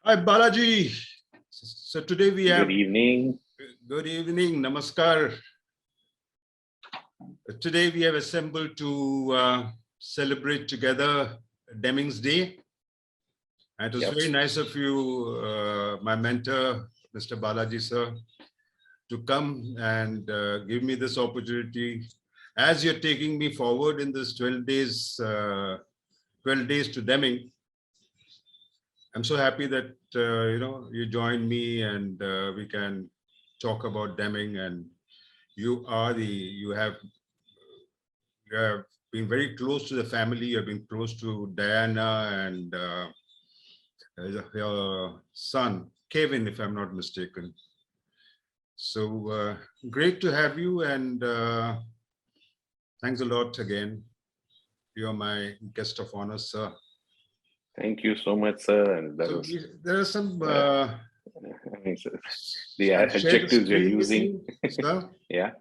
Hi, Balaji. So today we have... Good evening. Good evening. Namaskar. Today we have assembled to celebrate together Deming's Day. And it was very nice of you, my mentor, Mr. Balaji sir, to come and give me this opportunity. As you're taking me forward in this 12 days to Deming, I'm so happy that you joined me and we can talk about Deming. And you have been very close to the family. You have been close to Diana and your son Kevin, if I'm not mistaken. So great to have you, and thanks a lot again. You're my guest of honor, sir. Thank you so much, sir. And there are some the adjectives you're using. Yeah,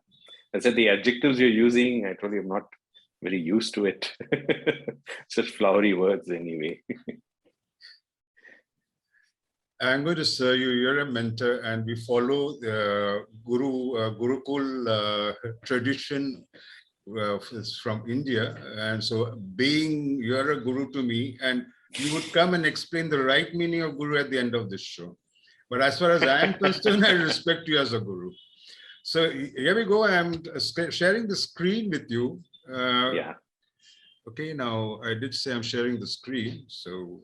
I said the adjectives you're using. I told you I'm not very used to it. Such flowery words, anyway. I'm going to say you're a mentor, and we follow the Gurukul tradition from India. And so you're a guru to me, and you would come and explain the right meaning of guru at the end of this show. But as far as I'm concerned, I respect you as a guru. So here we go. I'm sharing the screen with you. Yeah. Okay, now I did say I'm sharing the screen. So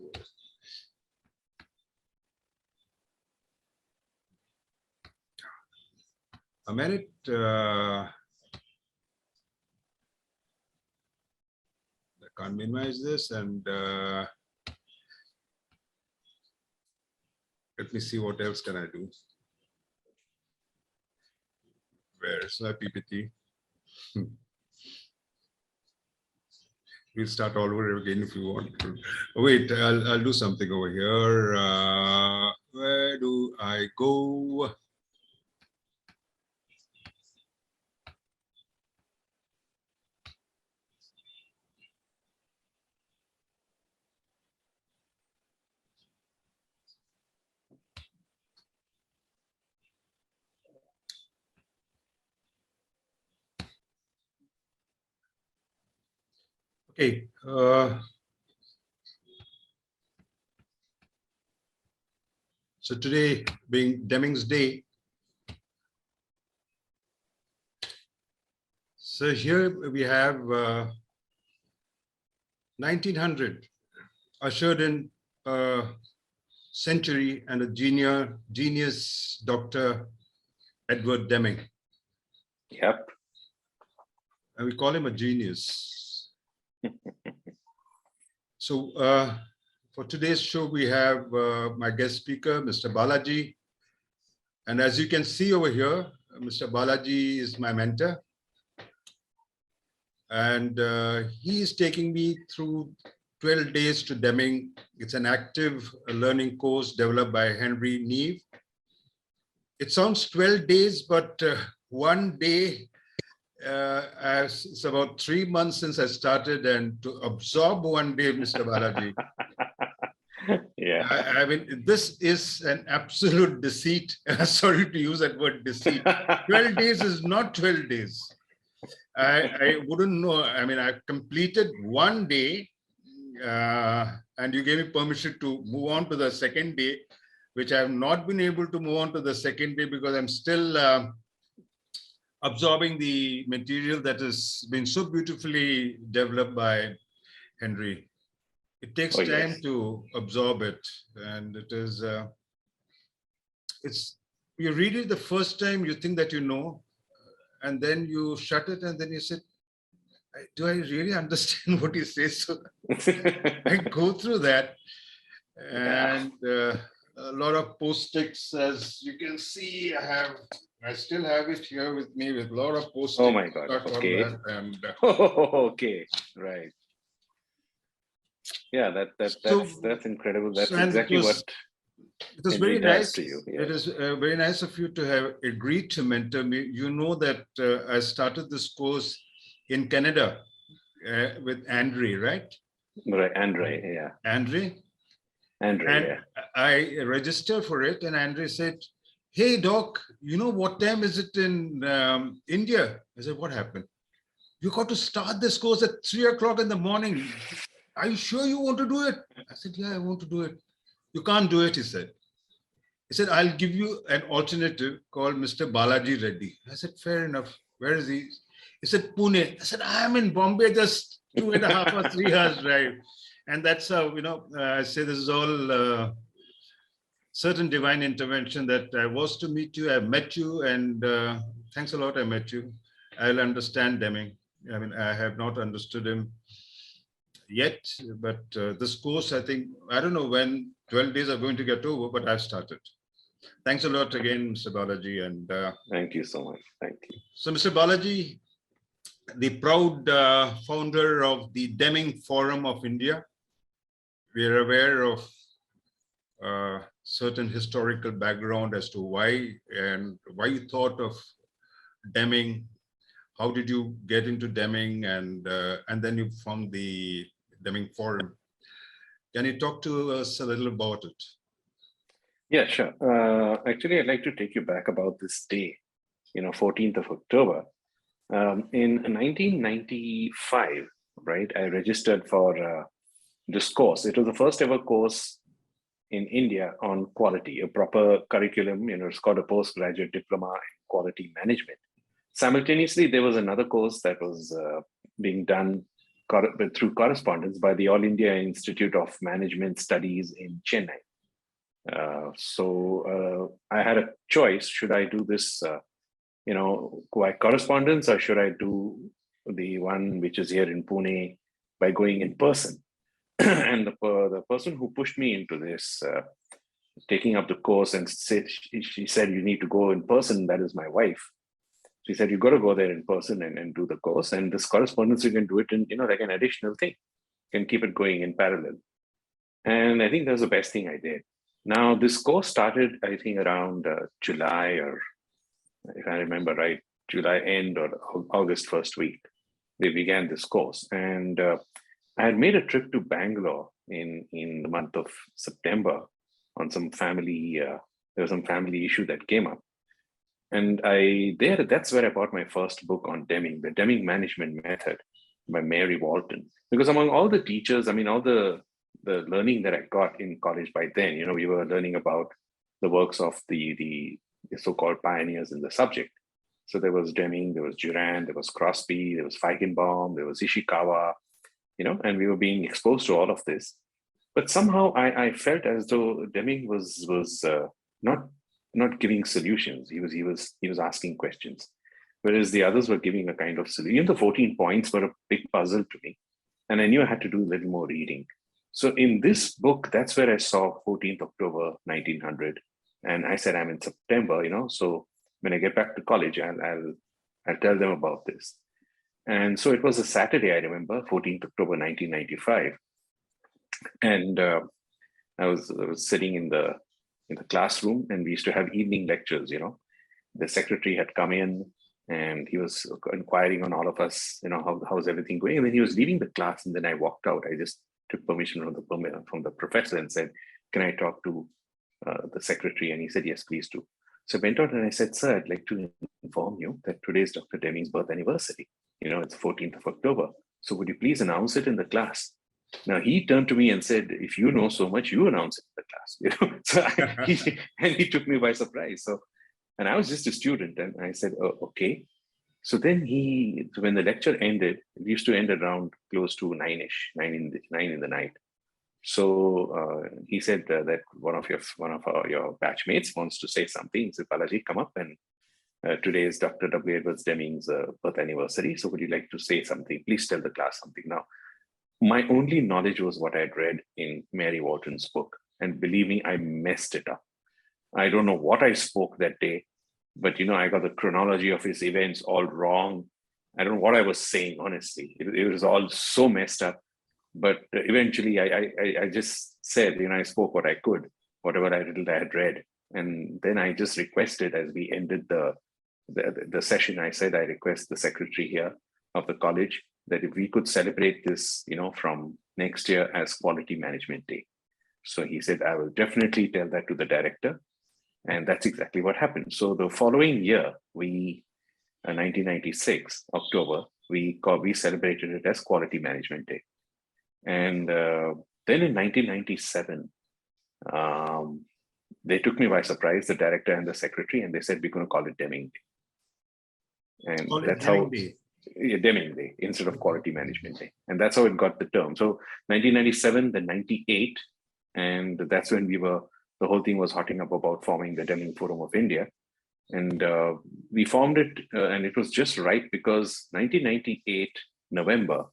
a minute. I can't minimize this, and let me see what else can I do. Where's my PPT? We'll start all over again if you want. Wait, I'll do something over here. Where do I go? Okay. So today being Deming's Day, so here we have 1900 ushered in a century and a genius Dr. Edward Deming. Yep. And we call him a genius. So for today's show, we have my guest speaker, Mr. Balaji. And as you can see over here, Mr. Balaji is my mentor. And he is taking me through 12 days to Deming. It's an active learning course developed by Henry Neve. It sounds 12 days, but one day, it's about 3 months since I started, and to absorb one day, Mr. Balaji. Yeah. I mean, this is an absolute deceit. Sorry to use that word, deceit. 12 days is not 12 days. I wouldn't know. I mean, I completed one day, and you gave me permission to move on to the second day, which I have not been able to move on to the second day because I'm still absorbing the material that has been so beautifully developed by Henry. It takes time to absorb it, and it is, you read it the first time, you think that you know, and then you shut it, and then you say, do I really understand what he says? So I go through that, and a lot of post-its, as you can see, I still have it here with me with a lot of post-its. Oh my God. Okay. And, okay. Right. Yeah, that's incredible. That's exactly what it was very nice to you. Yeah. It is very nice of you to have agreed to mentor me. You know that I started this course in Canada with Andre, right? Right, Andre, yeah. Andre. Andre, And yeah. I registered for it, and Andre said, "Hey, doc, you know what time is it in India?" I said, "What happened?" "You got to start this course at 3 o'clock in the morning. Are you sure you want to do it?" I said, "Yeah, I want to do it." "You can't do it," he said. He said, "I'll give you an alternative called Mr. Balaji Reddie." I said, "Fair enough. Where is he?" He said, "Pune." I said, "I'm in Bombay, just 2.5 or 3 hours drive." And that's how, I say this is all certain divine intervention, that I was to meet you. I met you, and thanks a lot I met you. I'll understand Deming. I mean, I have not understood him yet, but this course, I think, I don't know when 12 days are going to get over, but I've started. Thanks a lot again, Mr. Balaji. And thank you so much. Thank you. So, Mr. Balaji, the proud founder of the Deming Forum of India, we are aware of certain historical background as to why you thought of Deming. How did you get into Deming, and then you formed the Deming Forum. Can you talk to us a little about it? Yeah, sure. Actually, I'd like to take you back about this day, 14th of October. In 1995, right, I registered for this course. It was the first ever course in India on quality, a proper curriculum. It's called a postgraduate diploma in quality management. Simultaneously, there was another course that was being done through correspondence by the All India Institute of Management Studies in Chennai. So I had a choice: should I do this, by correspondence, or should I do the one which is here in Pune by going in person? And the person who pushed me into this, taking up the course, and she said, "You need to go in person." That is my wife. She said, "You got to go there in person and do the course. And this correspondence, you can do it in, like an additional thing. You can keep it going in parallel." And I think that was the best thing I did. Now, this course started, I think, around July, or if I remember right, July end or August first week. They began this course. And I had made a trip to Bangalore in the month of September on some family, there was some family issue that came up. And that's where I bought my first book on Deming, The Deming Management Method by Mary Walton. Because among all the teachers, all the learning that I got in college by then, we were learning about the works of the so-called pioneers in the subject. So there was Deming, there was Durand, there was Crosby, there was Feigenbaum, there was Ishikawa, and we were being exposed to all of this. But somehow I felt as though Deming was not giving solutions. He was asking questions, whereas the others were giving a kind of solution. Even the 14 points were a big puzzle to me, and I knew I had to do a little more reading. So in this book, that's where I saw 14th October 1900, and I said, I'm in September, so when I get back to college, I'll tell them about this. And so it was a Saturday, I remember, 14th October 1995, and I was sitting in the classroom, and we used to have evening lectures. The secretary had come in, and he was inquiring on all of us, how's everything going. And then he was leaving the class, and then I walked out. I just took permission from the professor and said, "Can I talk to the secretary?" And he said, "Yes, please do." So I went out and I said, "Sir, I'd like to inform you that today is Dr. Deming's birth anniversary. It's 14th of October. So would you please announce it in the class?" Now he turned to me and said, "If you know so much, you announce it in the class." So he took me by surprise. So, and I was just a student, and I said, "Oh, okay." So then when the lecture ended, it used to end around close to 9-ish, 9 in the night. So he said that one of your batchmates wants to say something. He said, "Balaji, come up, and today is Dr. W. Edwards Deming's birth anniversary. So would you like to say something? Please tell the class something." Now, my only knowledge was what I'd read in Mary Walton's book. And believe me, I messed it up. I don't know what I spoke that day, but I got the chronology of his events all wrong. I don't know what I was saying, honestly. It was all so messed up. But eventually I just said, I spoke what I could, whatever I had read. And then I just requested, as we ended the session, I said, I request the secretary here of the college that if we could celebrate this, from next year as Quality Management Day. So he said, I will definitely tell that to the director. And that's exactly what happened. So the following year, 1996, October, we celebrated it as Quality Management Day. And then in 1997, they took me by surprise, the director and the secretary, and they said, we're going to call it Deming Day. And that's how Deming Day instead of Quality Management Day. And that's how it got the term. So 1997, then 98, and that's when the whole thing was hotting up about forming the Deming Forum of India. And we formed it, and it was just right because 1998, November,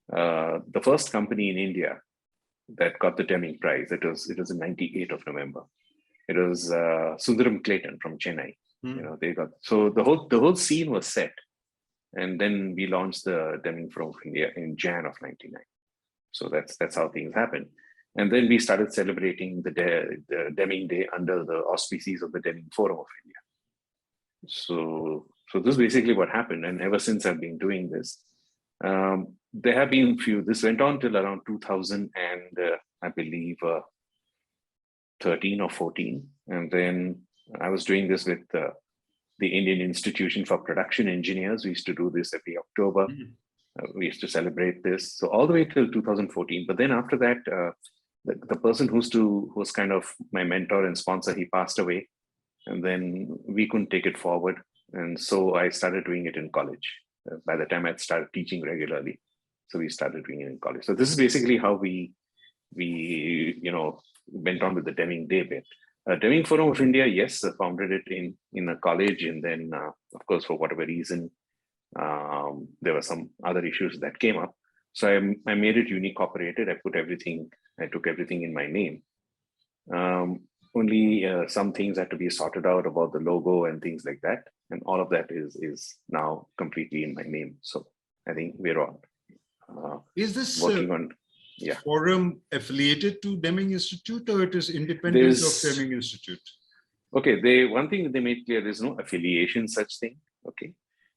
the first company in India that got the Deming Prize, it was in 98 of November. It was Sundaram Clayton from Chennai. You know, they got, so the whole scene was set. And then we launched the Deming Forum of India in Jan of 99. So that's how things happened. And then we started celebrating the Deming Day under the auspices of the Deming Forum of India. So this is basically what happened. And ever since I've been doing this, there have been few, this went on till around 2000 and I believe 13 or 14. And then I was doing this with the Indian Institution for Production Engineers. We used to do this every October. We used to celebrate this. So all the way till 2014. But then after that, the person who was kind of my mentor and sponsor, he passed away. And then we couldn't take it forward. And so I started doing it in college. By the time I'd started teaching regularly. So we started doing it in college. So this is basically how we went on with the Deming Day bit. Deming Forum of India, yes, founded it in a college. And then, of course, for whatever reason, there were some other issues that came up. So I made it unincorporated. I took everything in my name. Only some things had to be sorted out about the logo and things like that. And all of that is now completely in my name. So I think we're on. Is this working on forum affiliated to Deming Institute or it is independent of Deming Institute? Okay, one thing that they made clear, there's no affiliation such thing. Okay,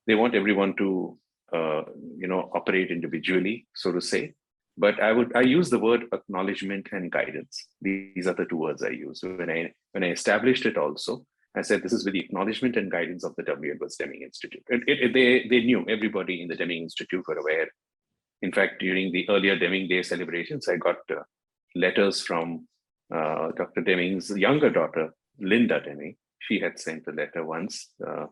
they want everyone to operate individually, so to say. But I use the word acknowledgement and guidance. These are the two words I use. When I established it also, I said this is with the acknowledgement and guidance of the W. Edwards Deming Institute. They knew, everybody in the Deming Institute were aware. In fact, during the earlier Deming Day celebrations, I got letters from Dr. Deming's younger daughter, Linda Deming. She had sent a letter once, to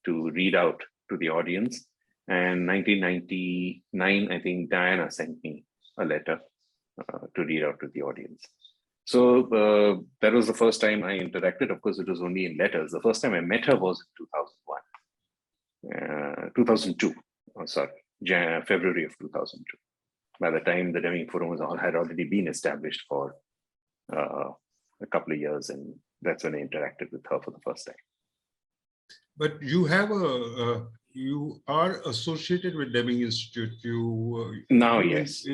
read out to the audience. And 1999, I think Diana sent me a letter to read out to the audience. So that was the first time I interacted. Of course, it was only in letters. The first time I met her was in 2002. Oh, sorry, February of 2002. By the time the Deming Forum had already been established for a couple of years, and that's when I interacted with her for the first time. But you have you are associated with Deming Institute. Yes.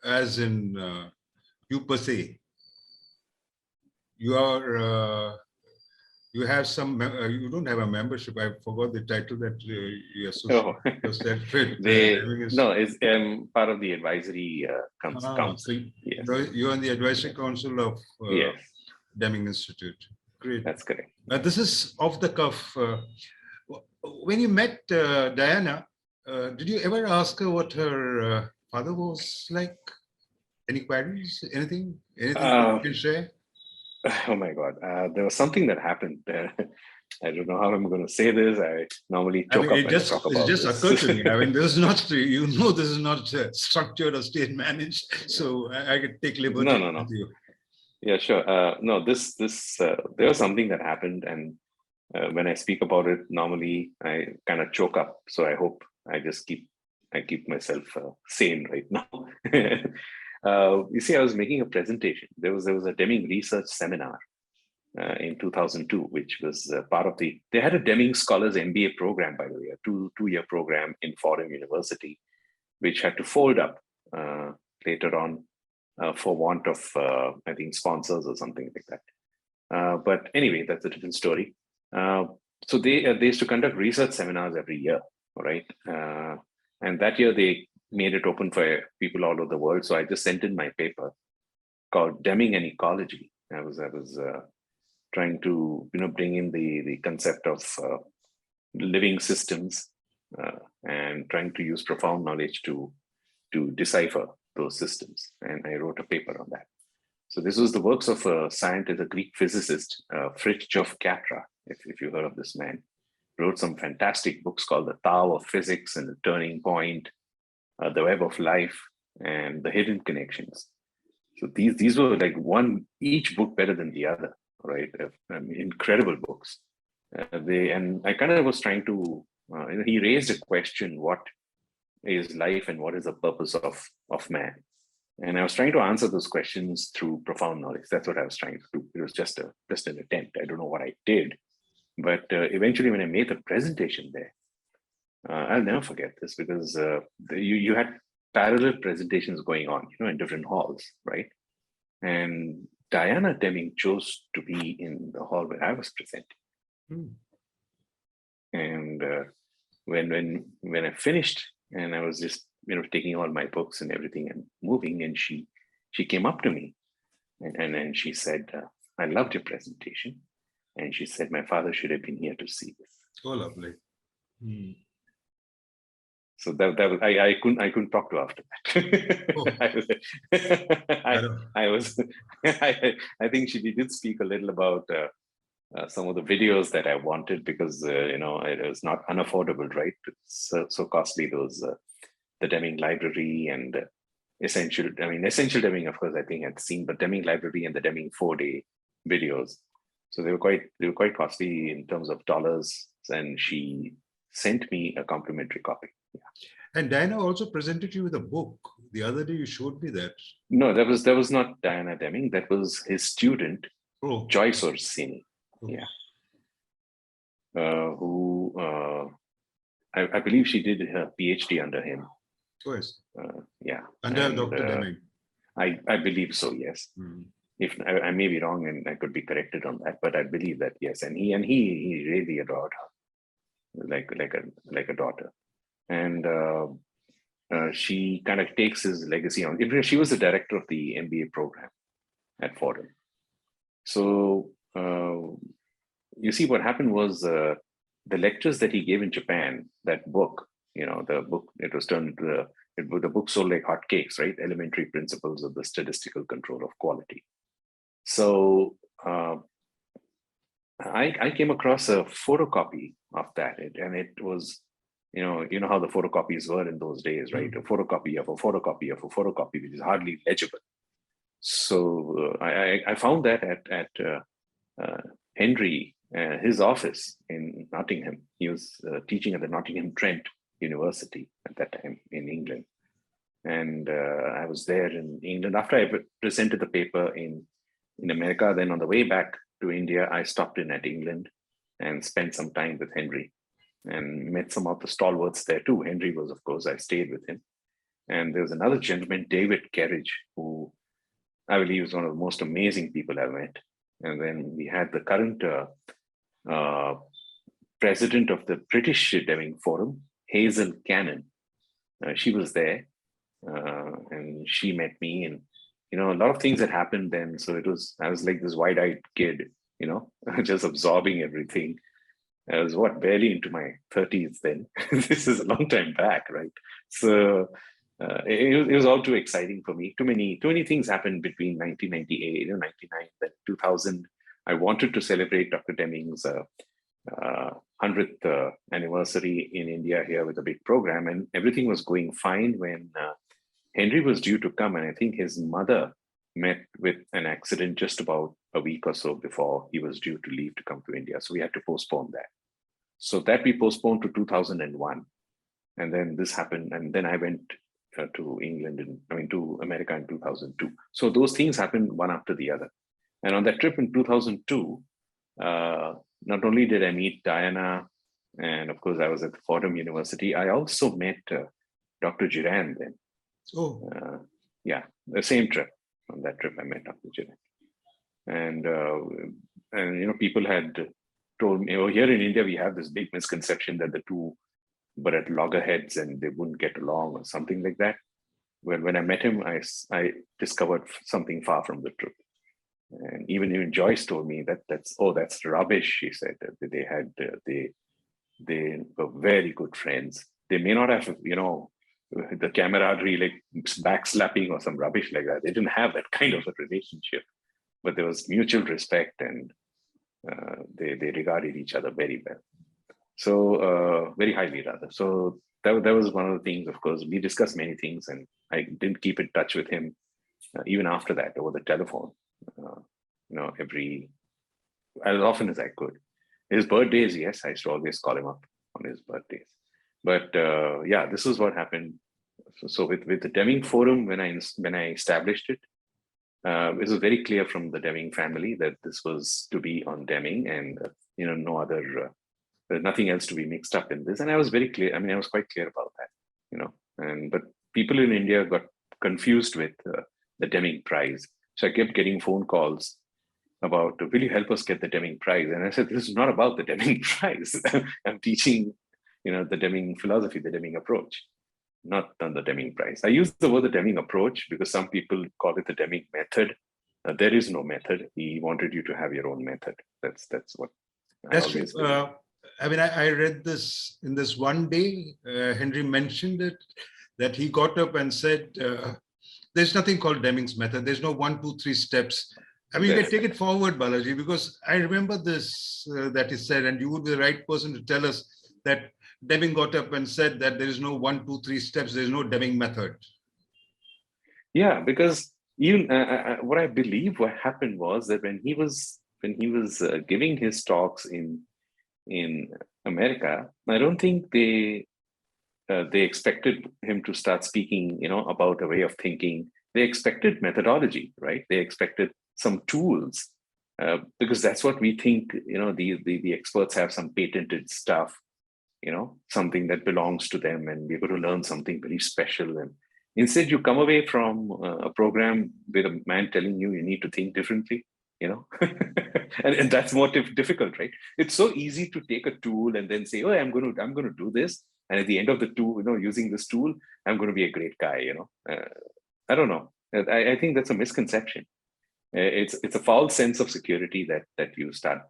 As in you per se. You are. You have some. You don't have a membership. I forgot the title that you associate yourself with. No, it's part of the advisory council. So yes. You're on the advisory council of yes. Deming Institute. Great. That's correct. This is off the cuff. When you met Diana, did you ever ask her what her father was like? Any queries? Anything you can share? Oh my God! There was something that happened. I don't know how I'm going to say this. I normally choke up when I talk about this. It just occurred to me. I mean, this is not, this is not structured or state managed. So I could take liberty with you. Yeah, sure. No, there was something that happened, and when I speak about it, normally I kind of choke up. So I hope I keep myself sane right now. You see, I was making a presentation. There was a Deming research seminar in 2002, which was part of they had a Deming Scholars MBA program, by the way, a two-year program in Fordham University, which had to fold up later on for want of, I think, sponsors or something like that. But anyway, that's a different story. So they used to conduct research seminars every year, right? And that year they made it open for people all over the world. So I just sent in my paper called Deming and Ecology. I was trying to bring in the concept of living systems and trying to use profound knowledge to decipher those systems. And I wrote a paper on that. So this was the works of a scientist, a Greek physicist, Fritjof Capra, if you heard of this man. Wrote some fantastic books called The Tao of Physics and The Turning Point, The Web of Life, and The Hidden Connections. So these were like each book better than the other, right? Incredible books. And I kind of was trying to, he raised a question: what is life and what is the purpose of man? And I was trying to answer those questions through profound knowledge. That's what I was trying to do. It was just an attempt. I don't know what I did, but eventually, when I made the presentation there, I'll never forget this, because you had parallel presentations going on, in different halls, right? And Diana Deming chose to be in the hall where I was presenting. And when I finished, and I was just taking all my books and everything and moving, and she came up to me, and then she said, "I loved your presentation," and she said, "My father should have been here to see this." Oh, lovely. So that was I couldn't talk to her after that. I think she did speak a little about some of the videos that I wanted, because it was not unaffordable, right? It's so costly, those the Deming Library and Essential Deming, of course, I think I'd seen, but Deming Library and the Deming 4-day videos. So they were quite costly in terms of dollars, and she sent me a complimentary copy. Yeah. And Diana also presented you with a book. The other day you showed me that. No, that was not Diana Deming. That was his student, Joyce Orsini. Yeah. Who I believe she did her PhD under him. Yes. Yeah. Under Dr. Deming. I believe so, yes. If I may be wrong, and I could be corrected on that, but I believe that, yes. And he really adored her, like a daughter. And she kind of takes his legacy on. She was the director of the MBA program at Fordham. So you see, what happened was the lectures that he gave in Japan, that book, the book, it was turned into the book sold like hotcakes, right? Elementary Principles of the Statistical Control of Quality. So I came across a photocopy of that, and it was, you know how the photocopies were in those days, right? A photocopy of a photocopy of a photocopy, which is hardly legible. So I found that at Henry, his office in Nottingham. He was teaching at the Nottingham Trent University at that time in England. And I was there in England after I presented the paper in America. Then on the way back to India, I stopped in at England and spent some time with Henry and met some of the stalwarts there too. Henry was, of course, I stayed with him. And there was another gentleman, David Kerridge, who I believe is one of the most amazing people I've met. And then we had the current president of the British Deming Forum, Hazel Cannon. She was there, and she met me, and a lot of things had happened then. So I was like this wide-eyed kid, just absorbing everything. I was barely into my 30s then. This is a long time back, right? So it was all too exciting for me. Too many things happened between 1998, 99, then 2000. I wanted to celebrate Dr. Deming's 100th anniversary in India here with a big program, and everything was going fine when Henry was due to come, and I think his mother met with an accident just about a week or so before he was due to leave to come to India. So we had to postpone that. So that we postponed to 2001. And then this happened. And then I went to to America in 2002. So those things happened one after the other. And on that trip in 2002, not only did I meet Diana, and of course I was at Fordham University, I also met Dr. Jiran then. Yeah, the same trip. On that trip, I met Dr. Jiran. And people had told me, here in India, we have this big misconception that the two but at loggerheads and they wouldn't get along or something like that. When I met him, I discovered something far from the truth. And even Joyce told me that's rubbish. She said that they were very good friends. They may not have, the camaraderie like backslapping or some rubbish like that. They didn't have that kind of a relationship, but there was mutual respect and they regarded each other very well. So very highly rather. So that was one of the things. Of course, we discussed many things, and I didn't keep in touch with him even after that over the telephone. As often as I could. His birthdays, yes, I used to always call him up on his birthdays. But yeah, this is what happened. So with the Deming Forum, when I established it, it was very clear from the Deming family that this was to be on Deming, and no other. There's nothing else to be mixed up in this. And I was very clear. I mean, I was quite clear about that. But people in India got confused with the Deming Prize. So I kept getting phone calls about, will you help us get the Deming Prize? And I said, this is not about the Deming Prize. I'm teaching, the Deming philosophy, the Deming approach, not on the Deming Prize. I use the word the Deming approach because some people call it the Deming method. There is no method. He wanted you to have your own method. That's what That's true. I read this in this one day. Henry mentioned it, that he got up and said, there's nothing called Deming's method. There's no 1, 2, 3 steps. I mean, you can take it forward, Balaji, because I remember this that he said, and you would be the right person to tell us that Deming got up and said that there is no 1, 2, 3 steps. There's no Deming method. Yeah, because even what I believe what happened was that when he was giving his talks in America, I don't think they expected him to start speaking, about a way of thinking. They expected methodology, right? They expected some tools, because that's what we think. The experts have some patented stuff, something that belongs to them, and we're going to learn something very special. And instead, you come away from a program with a man telling you need to think differently. And that's more difficult, right? It's so easy to take a tool and then say, oh, I'm going to do this, and at the end of the tool, using this tool, I'm going to be a great guy. I don't know. I think that's a misconception. It's a false sense of security that you start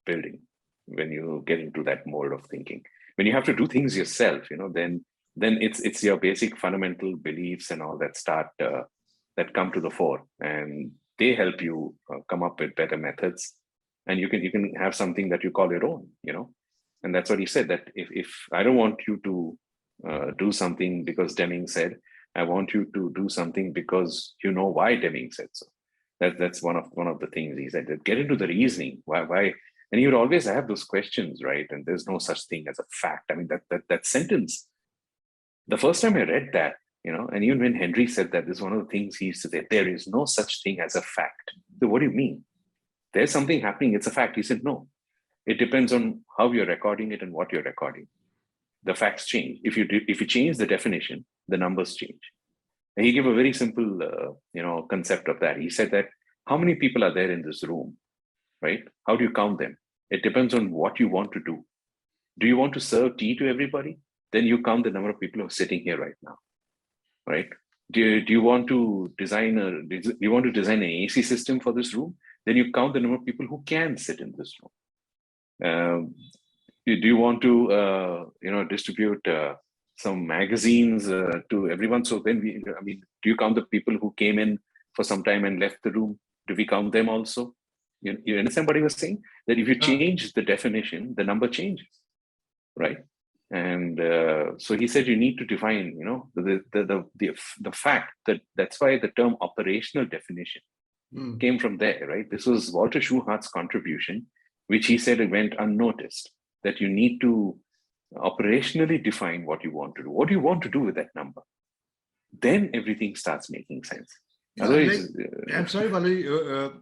building when you get into that mode of thinking. When you have to do things yourself, then it's your basic fundamental beliefs and all that start that come to the fore, and they help you come up with better methods, and you can have something that you call your own, and that's what he said, that if I don't want you to do something because Deming said, I want you to do something because why Deming said so. That's one of the things he said, that get into the reasoning, why, and you would always have those questions, right? And there's no such thing as a fact. I mean, that sentence, the first time I read that, and even when Henry said that, this is one of the things he used to say, there is no such thing as a fact. So what do you mean? There's something happening, it's a fact. He said, no, it depends on how you're recording it and what you're recording. The facts change. If you change the definition, the numbers change. And he gave a very simple, concept of that. He said that how many people are there in this room, right? How do you count them? It depends on what you want to do. Do you want to serve tea to everybody? Then you count the number of people who are sitting here right now, right? Do you want to design an AC system for this room? Then you count the number of people who can sit in this room. Do you want to, distribute some magazines to everyone? So then do you count the people who came in for some time and left the room? Do we count them also? You understand what he was saying? That if you change the definition, the number changes, right? And so he said you need to define, the fact that's why the term operational definition came from there, right? This was Walter Shewhart's contribution, which he said it went unnoticed, that you need to operationally define what you want to do. What do you want to do with that number? Then everything starts making sense. Otherwise, I'm sorry, Balaji,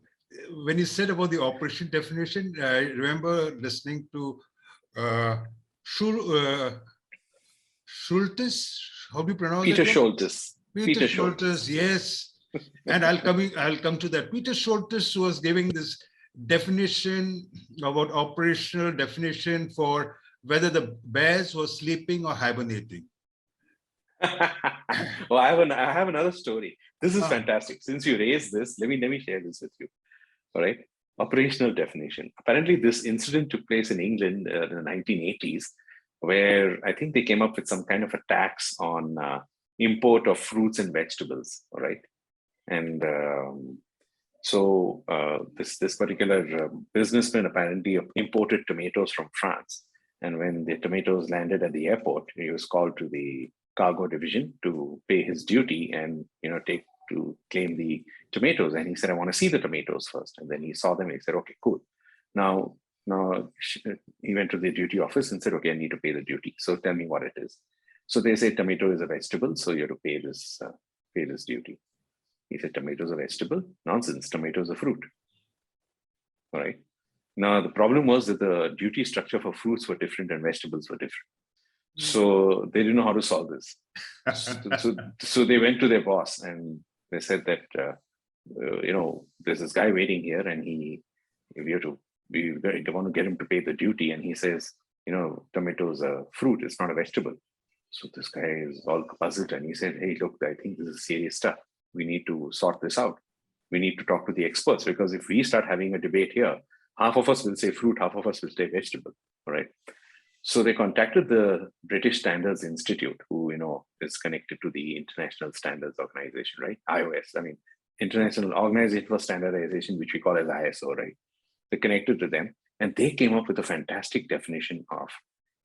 when you said about the operation definition, I remember listening to Schultes. How do you pronounce it? Peter Schultes. Peter Schultes, yes. And I'll come to that. Peter Schultes was giving this definition about operational definition for whether the bears were sleeping or hibernating. Well, I have another story. This is fantastic. Since you raised this, let me share this with you. All right. Operational definition. Apparently, this incident took place in England in the 1980s, where I think they came up with some kind of a tax on import of fruits and vegetables. All right. And so this particular businessman apparently imported tomatoes from France. And when the tomatoes landed at the airport, he was called to the cargo division to pay his duty and to claim the tomatoes. And he said, I want to see the tomatoes first. And then he saw them and he said, okay, cool. Now he went to the duty office and said, okay, I need to pay the duty. So tell me what it is. So they say tomato is a vegetable, so you have to pay this duty. He said, tomato is a vegetable? Nonsense, tomato is a fruit. All right. Now, the problem was that the duty structure for fruits were different and vegetables were different. So they didn't know how to solve this. So they went to their boss and they said that, there's this guy waiting here and we want to get him to pay the duty. And he says, tomato is a fruit, it's not a vegetable. So this guy is all puzzled and he said, hey, look, I think this is serious stuff. We need to sort this out. We need to talk to the experts, because if we start having a debate here, half of us will say fruit, half of us will say vegetable. All right. So they contacted the British Standards Institute, who is connected to the International Standards Organization, right? iOS. I mean, International Organization for Standardization, which we call as ISO, right? They connected to them, and they came up with a fantastic definition of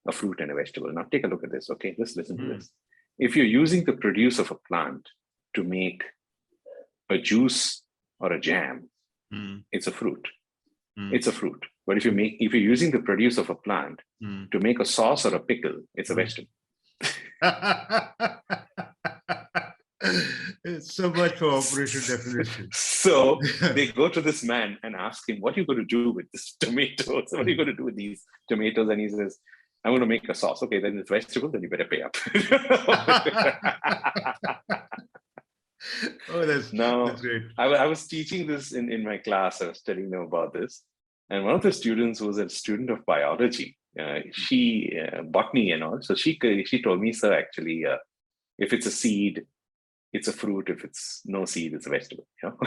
a fruit and a vegetable. Now take a look at this. Okay, just listen to this. If you're using the produce of a plant to make a juice or a jam, it's a fruit. It's a fruit. But if you're using the produce of a plant to make a sauce or a pickle, it's a vegetable. It's so much for operation definition. So they go to this man and ask him, what are you going to do with this tomatoes? What are you going to do with these tomatoes? And he says, I'm going to make a sauce. Okay, then it's vegetable, then you better pay up. Oh, that's great. I was teaching this in my class. I was telling them about this. And one of the students was a student of biology. She botany and all. So she told me, sir, actually, if it's a seed, it's a fruit. If it's no seed, it's a vegetable. No,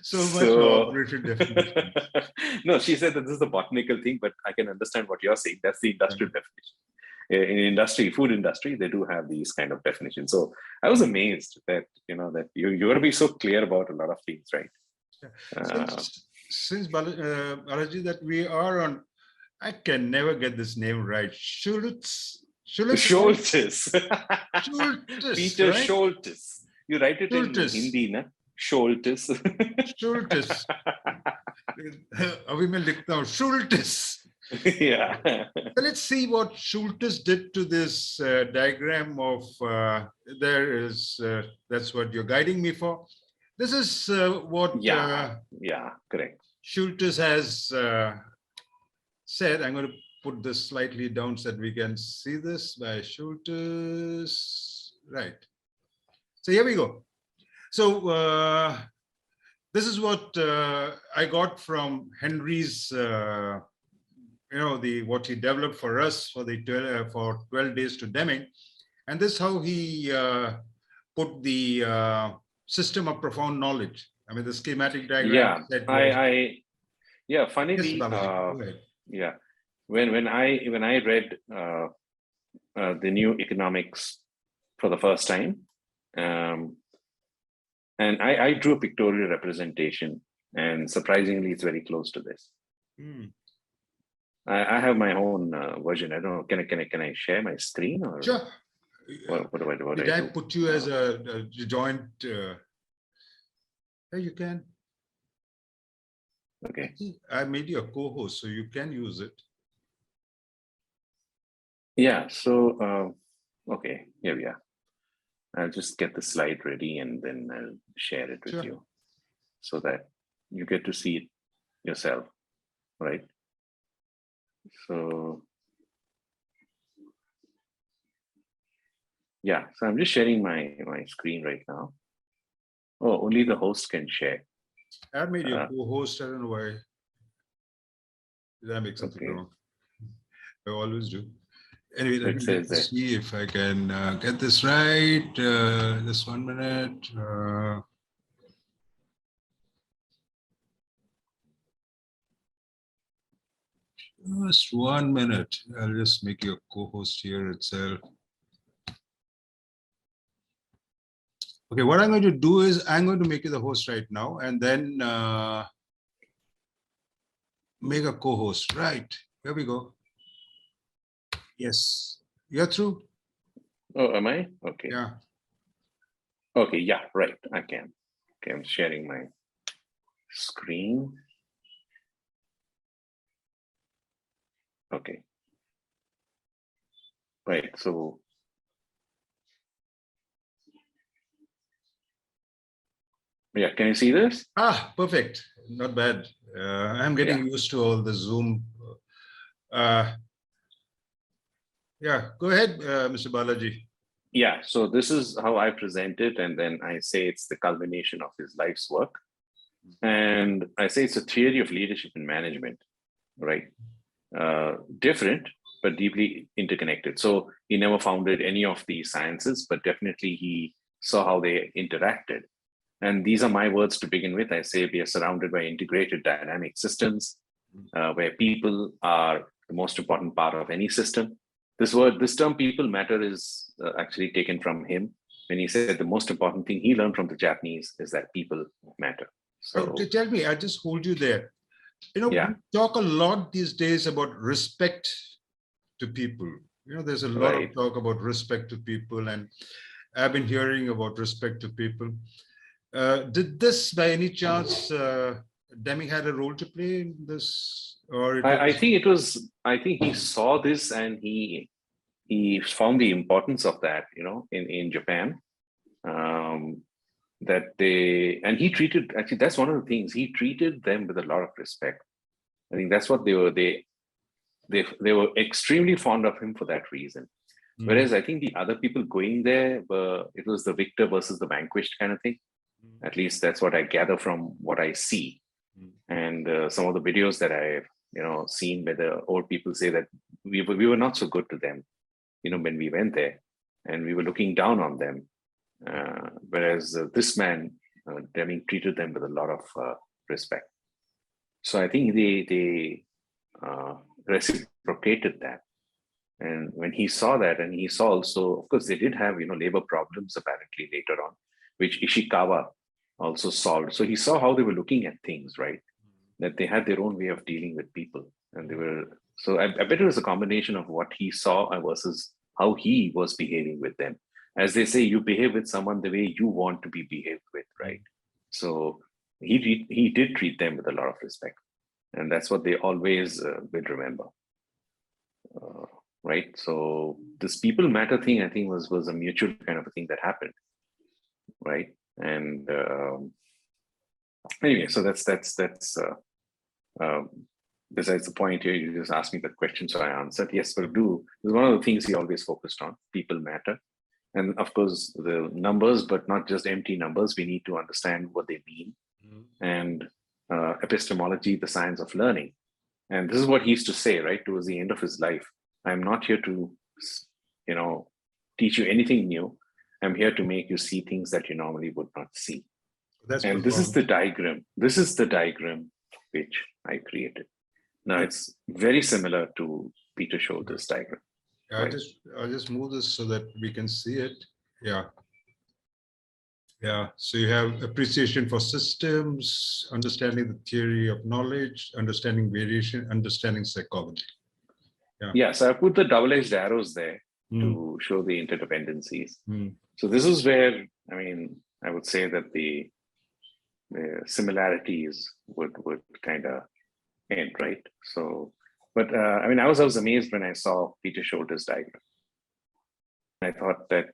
so much for operation definition. No, she said that this is the botanical thing, but I can understand what you're saying. That's the industrial definition. In industry, food industry, they do have these kind of definitions. So I was amazed that that you got to be so clear about a lot of things, right? Since Balaji, that we are on, I can never get this name right. Schultz. Peter Schultz, right? Schultz. You write it in Hindi, na? Schultz. Schultz. अभी मैं लिखता हूँ Schultz. Yeah. So let's see what Schultz did to this diagram of that's what you're guiding me for. This is what correct. Schultz has said. I'm going to put this slightly down so that we can see this by Schultz. Right. So here we go. So this is what I got from Henry's what he developed for us for the 12 days to Deming, and this is how he put the system of profound knowledge. I mean, the schematic diagram. Funnily, when I read the new economics for the first time, and I drew a pictorial representation, and surprisingly, it's very close to this. I have my own version. I don't know. Can I share my screen or? Sure. What Did I put you as a joint? Yeah, you can. Okay. I made you a co-host, so you can use it. Yeah. So okay, here we are. I'll just get the slide ready and then I'll share it with you, so that you get to see it yourself, right? So yeah, so I'm just sharing my screen right now. Oh, only the host can share. I made you a co-host. I don't know why. Did I make something Okay. wrong? I always do. Anyway, let It me says that. see if I can get this right. Just 1 minute. Just 1 minute. I'll just make you a co-host here itself. Okay, what I'm going to do is I'm going to make you the host right now and then make a co-host. Right, here we go. Yes, you're through. Oh, am I? Okay. Yeah. Okay, yeah, right. I can. Okay, I'm sharing my screen. Okay. Right, so yeah, can you see this? Ah, perfect. Not bad. I'm getting used to all the Zoom. Yeah, go ahead, Mr. Balaji. Yeah, so this is how I present it, and then I say it's the culmination of his life's work. And I say it's a theory of leadership and management, right? Different, but deeply interconnected. So he never founded any of these sciences, but definitely he saw how they interacted. And these are my words to begin with. I say we are surrounded by integrated dynamic systems where people are the most important part of any system. This term people matter is actually taken from him when he said the most important thing he learned from the Japanese is that people matter. So tell me, I just hold you there. You know, yeah, we talk a lot these days about respect to people. You know, there's a lot of talk about respect to people, and I've been hearing about respect to people. Did this, by any chance, Deming had a role to play in this, or it was... I think it was. I think he saw this and he found the importance of that. You know, in Japan, that they and he treated. Actually, that's one of the things he treated them with a lot of respect. I think that's what they were. They were extremely fond of him for that reason. Whereas I think the other people going there it was the victor versus the vanquished kind of thing. At least that's what I gather from what I see. And some of the videos that I've seen where the old people say that we were not so good to them, when we went there, and we were looking down on them. Whereas this man, Deming, treated them with a lot of respect. So I think they reciprocated that. And when he saw that, and he saw also, of course, they did have labor problems apparently later on, which Ishikawa also solved. So he saw how they were looking at things, right? That they had their own way of dealing with people, and they were. So I bet it was a combination of what he saw versus how he was behaving with them. As they say, you behave with someone the way you want to be behaved with, right? So he did treat them with a lot of respect, and that's what they always will remember. Right. So this people matter thing, I think, was a mutual kind of a thing that happened. Right. And anyway, so that's besides the point here. You just asked me the question, so I answered. Yes, will do. It's one of the things he always focused on. People matter. And of course, the numbers, but not just empty numbers. We need to understand what they mean. And epistemology, the science of learning. And this is what he used to say, right, towards the end of his life. I'm not here to, teach you anything new. I'm here to make you see things that you normally would not see. And this is the diagram. This is the diagram which I created. Now it's very similar to Peter Showalter's diagram. Right? I'll just move this so that we can see it. Yeah. Yeah. So you have appreciation for systems, understanding the theory of knowledge, understanding variation, understanding psychology. Yeah, so I put the double-edged arrows there to show the interdependencies. So this is where, I would say that the similarities would kind of end, right? So, but I was amazed when I saw Peter Showalter's diagram. I thought that,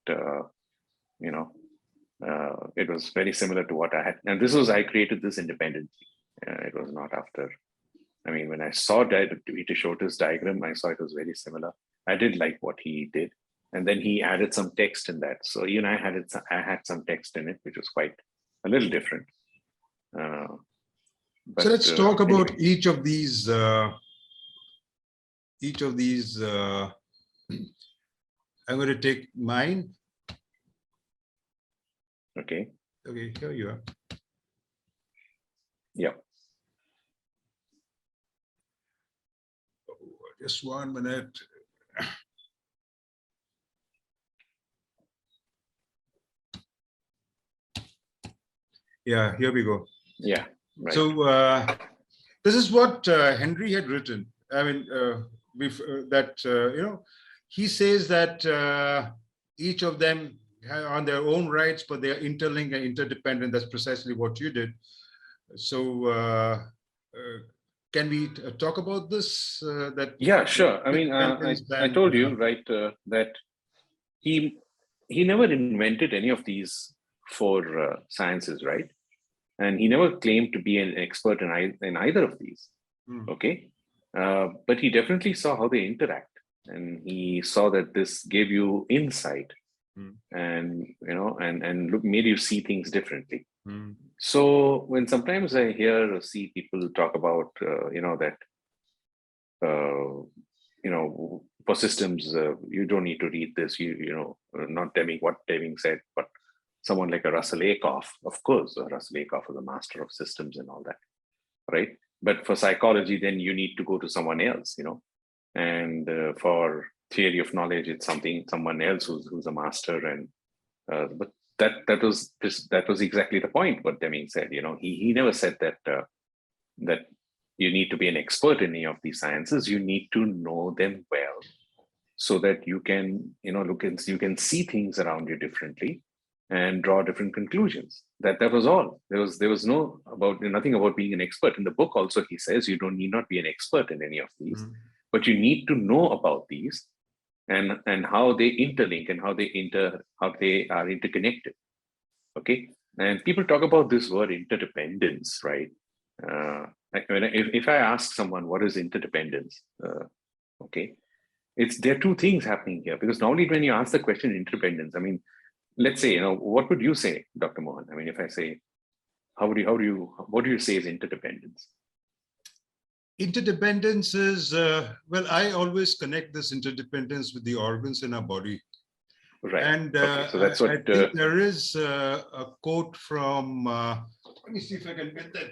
it was very similar to what I had. And I created this independently. It was not after. When I saw Peter Showalter's diagram, I saw it was very similar. I did like what he did. And then he added some text in that. So, I had some text in it, which was quite a little different. So let's talk about each of these each of these, I'm going to take mine. Okay. Okay, here you are. Yeah. Just 1 minute. Yeah, here we go. Yeah. Right. So this is what Henry had written. I mean, he says that each of them on their own rights, but they are interlinked and interdependent. That's precisely what you did. So can we talk about this? Yeah, sure. I mean, I told you, right, that he never invented any of these four sciences, right? And he never claimed to be an expert in either of these. Okay. But he definitely saw how they interact, and he saw that this gave you insight and, made you see things differently. So when sometimes I hear or see people talk about, for systems, you don't need to read this, not Deming, what Deming said, but someone like a Russell Ackoff, of course, Russell Ackoff is a master of systems and all that, right? But for psychology, then you need to go to someone else, and for theory of knowledge, it's someone else who's a master. And but that was exactly the point what Deming said. He never said that that you need to be an expert in any of these sciences. You need to know them well, so that you can you can see things around you differently and draw different conclusions. That was all. There was nothing about being an expert. In the book also, he says you need not be an expert in any of these, but you need to know about these and how they interlink and how they are interconnected. Okay. And people talk about this word interdependence, right? If I ask someone what is interdependence, okay, there are two things happening here, because normally when you ask the question interdependence, I mean, let's say, what would you say, Dr. Mohan? I mean, if I say, what do you say is interdependence? Interdependence is, well, I always connect this interdependence with the organs in our body. Right. And okay, so that's what I think there is a quote from, let me see if I can get that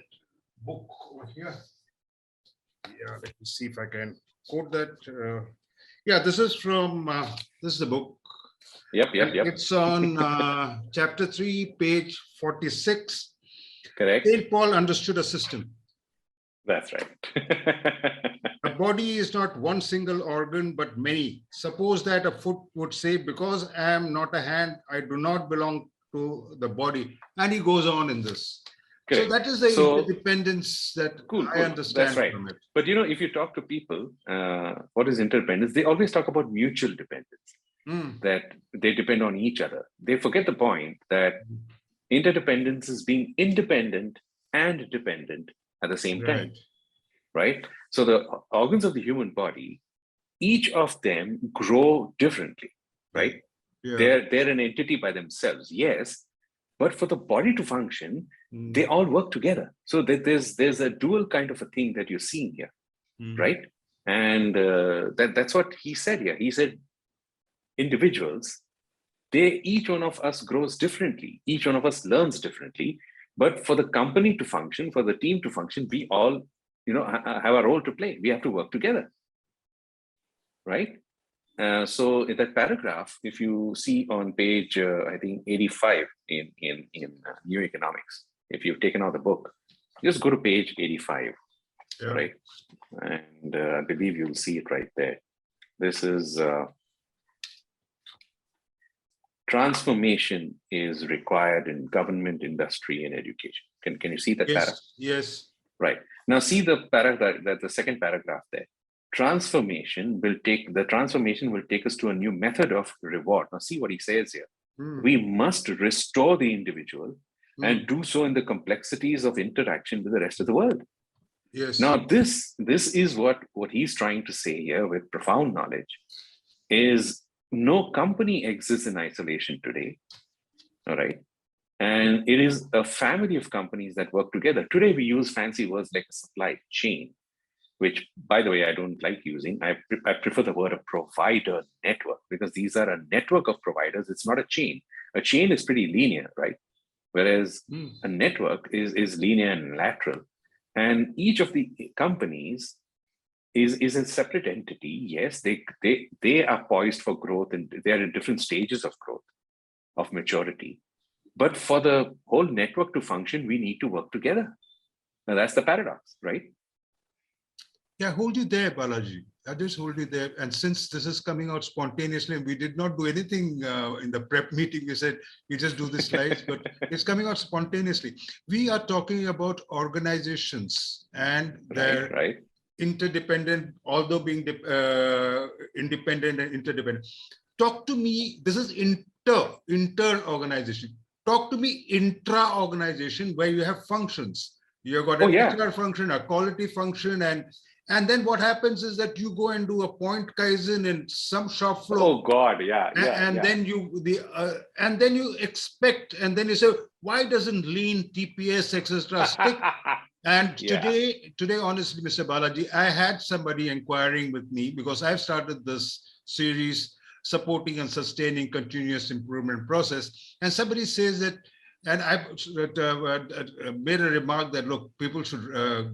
book over here. Yeah, let me see if I can quote that. Yeah, this is from, this is the book. Yep. It's on chapter 3, page 46. Correct. St. Paul understood a system. That's right. A body is not one single organ, but many. Suppose that a foot would say, because I am not a hand, I do not belong to the body. And he goes on in this. Correct. So that is the interdependence that cool. I understand. That's right. From it. But if you talk to people, what is interdependence? They always talk about mutual dependence, that they depend on each other. They forget the point that interdependence is being independent and dependent at the same time, right? So the organs of the human body, each of them grow differently, right? Yeah. They're an entity by themselves, yes, but for the body to function, they all work together. So there's a dual kind of a thing that you're seeing here, right? And that's what he said here. He said, individuals, each one of us grows differently. Each one of us learns differently. But for the company to function, for the team to function, we all, have a role to play. We have to work together, right? So in that paragraph, if you see on page, I think 85 in New Economics, if you've taken out the book, just go to page 85, right? And I believe you'll see it right there. This is transformation is required in government, industry, and education. Can you see that paragraph? Yes. Right. Now see the paragraph, the second paragraph there. Transformation will take us to a new method of reward. Now see what he says here. We must restore the individual and do so in the complexities of interaction with the rest of the world. Yes. Now this is what he's trying to say here with profound knowledge is no company exists in isolation today. All right. And it is a family of companies that work together. Today, we use fancy words like a supply chain, which, by the way, I don't like using. I prefer the word a provider network, because these are a network of providers. It's not a chain. A chain is pretty linear, right? Whereas a network is linear and lateral. And each of the companies is a separate entity. Yes, they are poised for growth, and they are in different stages of growth, of maturity. But for the whole network to function, we need to work together. Now that's the paradox, right? Yeah, hold you there, Balaji. I just hold you there. And since this is coming out spontaneously, we did not do anything in the prep meeting. We said we just do the slides, but it's coming out spontaneously. We are talking about organizations and their right. interdependent, although being independent and interdependent. Talk to me. This is inter organization. Talk to me intra organization, where you have functions. You've got an HR function, a quality function, and then what happens is that you go and do a point Kaizen in some shop floor. Oh God, Then you expect, and then you say, why doesn't lean, TPS, etc. stick? And today, honestly, Mr. Balaji, I had somebody inquiring with me, because I've started this series supporting and sustaining continuous improvement process, and somebody says that, and I've made a remark that, look, people should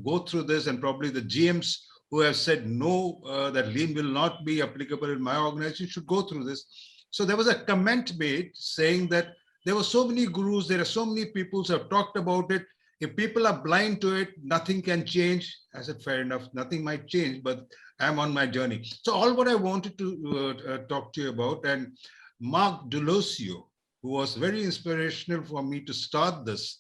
go through this, and probably the GMs who have said no, that lean will not be applicable in my organization should go through this. So there was a comment made saying that there were so many gurus, there are so many people who have talked about it. If people are blind to it, nothing can change. I said, fair enough, nothing might change, but I'm on my journey. So all what I wanted to talk to you about, and Mark Delosio, who was very inspirational for me to start this.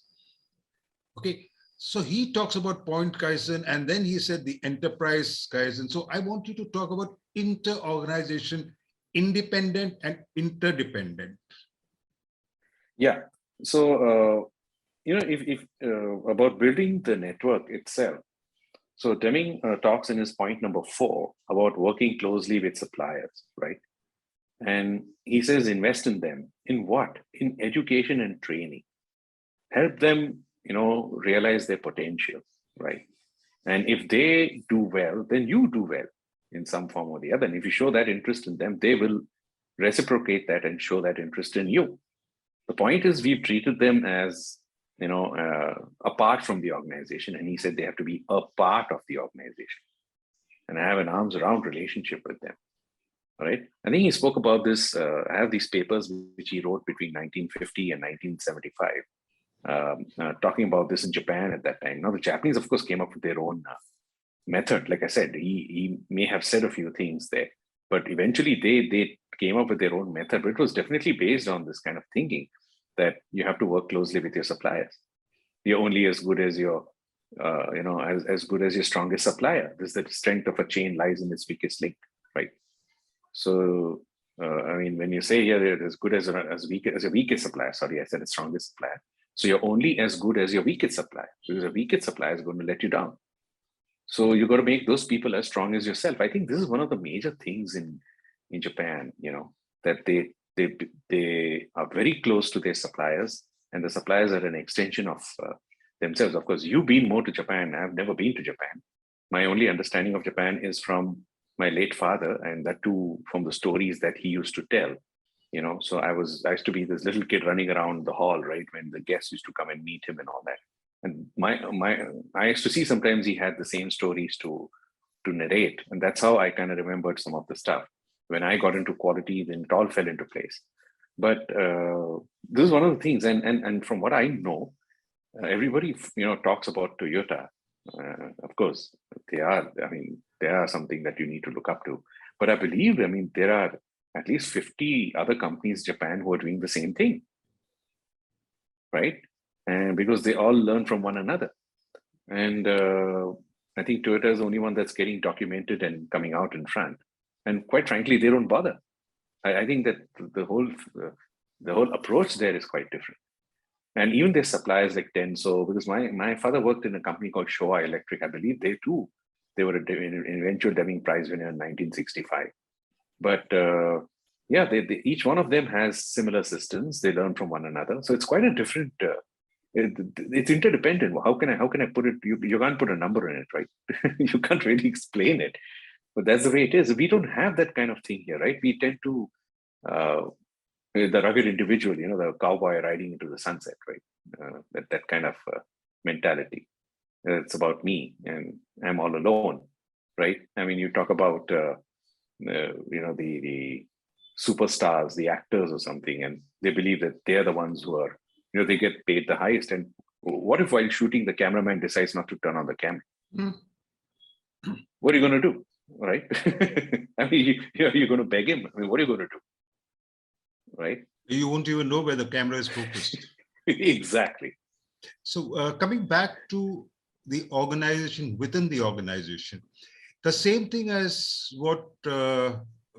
Okay, so he talks about point Kaizen, and then he said the enterprise Kaizen. So I want you to talk about inter-organization, independent and interdependent. Yeah. So, if about building the network itself. So Deming talks in his point number 4 about working closely with suppliers, right? And he says, invest in them. In what? In education and training. Help them, realize their potential, right? And if they do well, then you do well in some form or the other. And if you show that interest in them, they will reciprocate that and show that interest in you. The point is, we've treated them as, apart from the organization. And he said they have to be a part of the organization and have an arm's around relationship with them. Right. I think he spoke about this. I have these papers which he wrote between 1950 and 1975, talking about this in Japan at that time. Now, the Japanese, of course, came up with their own method. Like I said, he may have said a few things there, but eventually they came up with their own method. But it was definitely based on this kind of thinking that you have to work closely with your suppliers. You're only as good as your, as good as your strongest supplier. This is the strength of a chain lies in its weakest link, right? So, when you say here as good as your weakest supplier, sorry, I said the strongest supplier. So you're only as good as your weakest supplier, because your weakest supplier is going to let you down. So you got to make those people as strong as yourself. I think this is one of the major things in Japan, that they are very close to their suppliers, and the suppliers are an extension of themselves. Of course, you've been more to Japan. I've never been to Japan. My only understanding of Japan is from my late father, and that too from the stories that he used to tell. So I used to be this little kid running around the hall, right, when the guests used to come and meet him and all that. And I used to see sometimes he had the same stories to narrate, and that's how I kind of remembered some of the stuff. When I got into quality, then it all fell into place. But this is one of the things, and from what I know, everybody talks about Toyota. Of course, they are something that you need to look up to. But I believe, there are at least 50 other companies in Japan who are doing the same thing, right? And because they all learn from one another. And I think Toyota is the only one that's getting documented and coming out in front. And quite frankly, they don't bother. I think that the whole approach there is quite different. And even their suppliers like Denso, because my father worked in a company called Showa Electric. I believe they were an eventual Deming Prize winner in 1965. But they each one of them has similar systems. They learn from one another. So it's quite a different it's interdependent. How can I put it? You can't put a number in it, right? You can't really explain it, but that's the way it is. We don't have that kind of thing here, right? We tend to the rugged individual, the cowboy riding into the sunset, right? That kind of mentality. It's about me and I'm all alone, right? I mean, you talk about the superstars, the actors or something, and they believe that they're the ones who are, they get paid the highest. And what if while shooting, the cameraman decides not to turn on the camera? What are you going to do, right? I mean, you're going to beg him. I mean, what are you going to do, right? You won't even know where the camera is focused. Exactly. So coming back to the organization within the organization, the same thing as what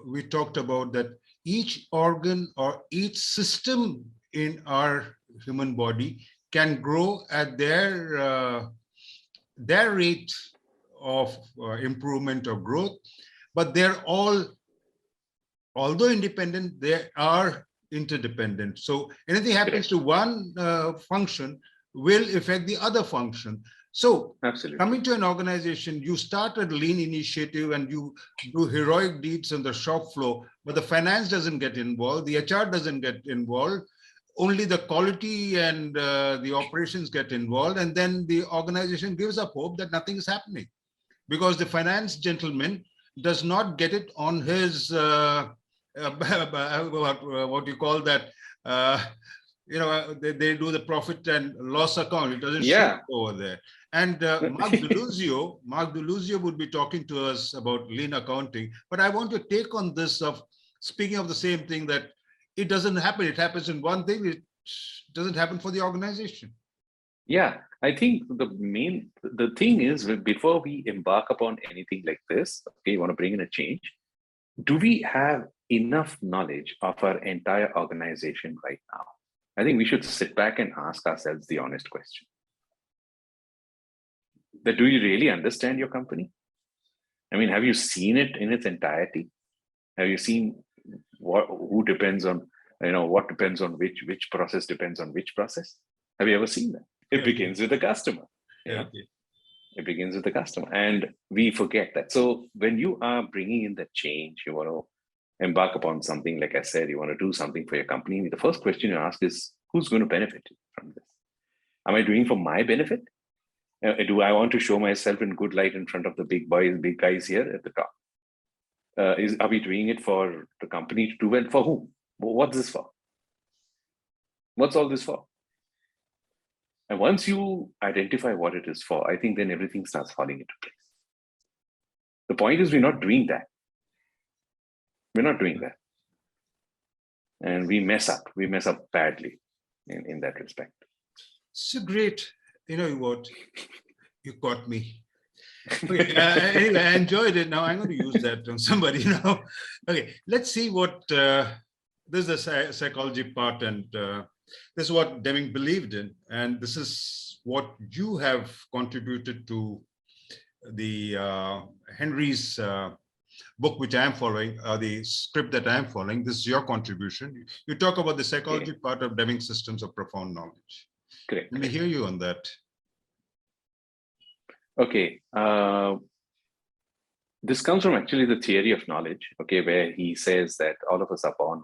we talked about, that each organ or each system in our human body can grow at their rate of improvement or growth, but they're all, although independent, they are interdependent. So anything happens to one function will affect the other function. So absolutely, coming to an organization, you start a lean initiative and you do heroic deeds on the shop floor, but the finance doesn't get involved, the HR doesn't get involved, only the quality and the operations get involved, and then the organization gives up hope that nothing is happening because the finance gentleman does not get it on his what you call that, they do the profit and loss account. It doesn't show over there. And Mark Deluzio would be talking to us about lean accounting. But I want to take on this of speaking of the same thing, that it doesn't happen. It happens in one thing. It doesn't happen for the organization. Yeah, I think the thing is, before we embark upon anything like this, okay, you want to bring in a change, do we have enough knowledge of our entire organization right now? I think we should sit back and ask ourselves the honest question. That do you really understand your company? I mean, have you seen it in its entirety? Have you seen who depends on, what depends on which process depends on which process? Have you ever seen that? It begins with the customer. It begins with the customer, and we forget that. So when you are bringing in that change, you want to embark upon something, like I said, you want to do something for your company, the first question you ask is, who's going to benefit from this? Am I doing for my benefit? Do I want to show myself in good light in front of the big guys here at the top? Are we doing it for the company to do well? For whom? What's this for? What's all this for? And once you identify what it is for, I think then everything starts falling into place. The point is, we're not doing that. We're not doing that. And we mess up. We mess up badly in that respect. So great. You know what? You caught me. Okay. Anyway, I enjoyed it. Now I'm going to use that on somebody now. Okay, let's see what this is a psychology part, and this is what Deming believed in, and this is what you have contributed to the Henry's book, which I am following, the script that I am following. This is your contribution. You talk about the psychology part of Deming systems of profound knowledge. Correct. Let me hear you on that. Okay. This comes from actually the theory of knowledge, okay, where he says that all of us are born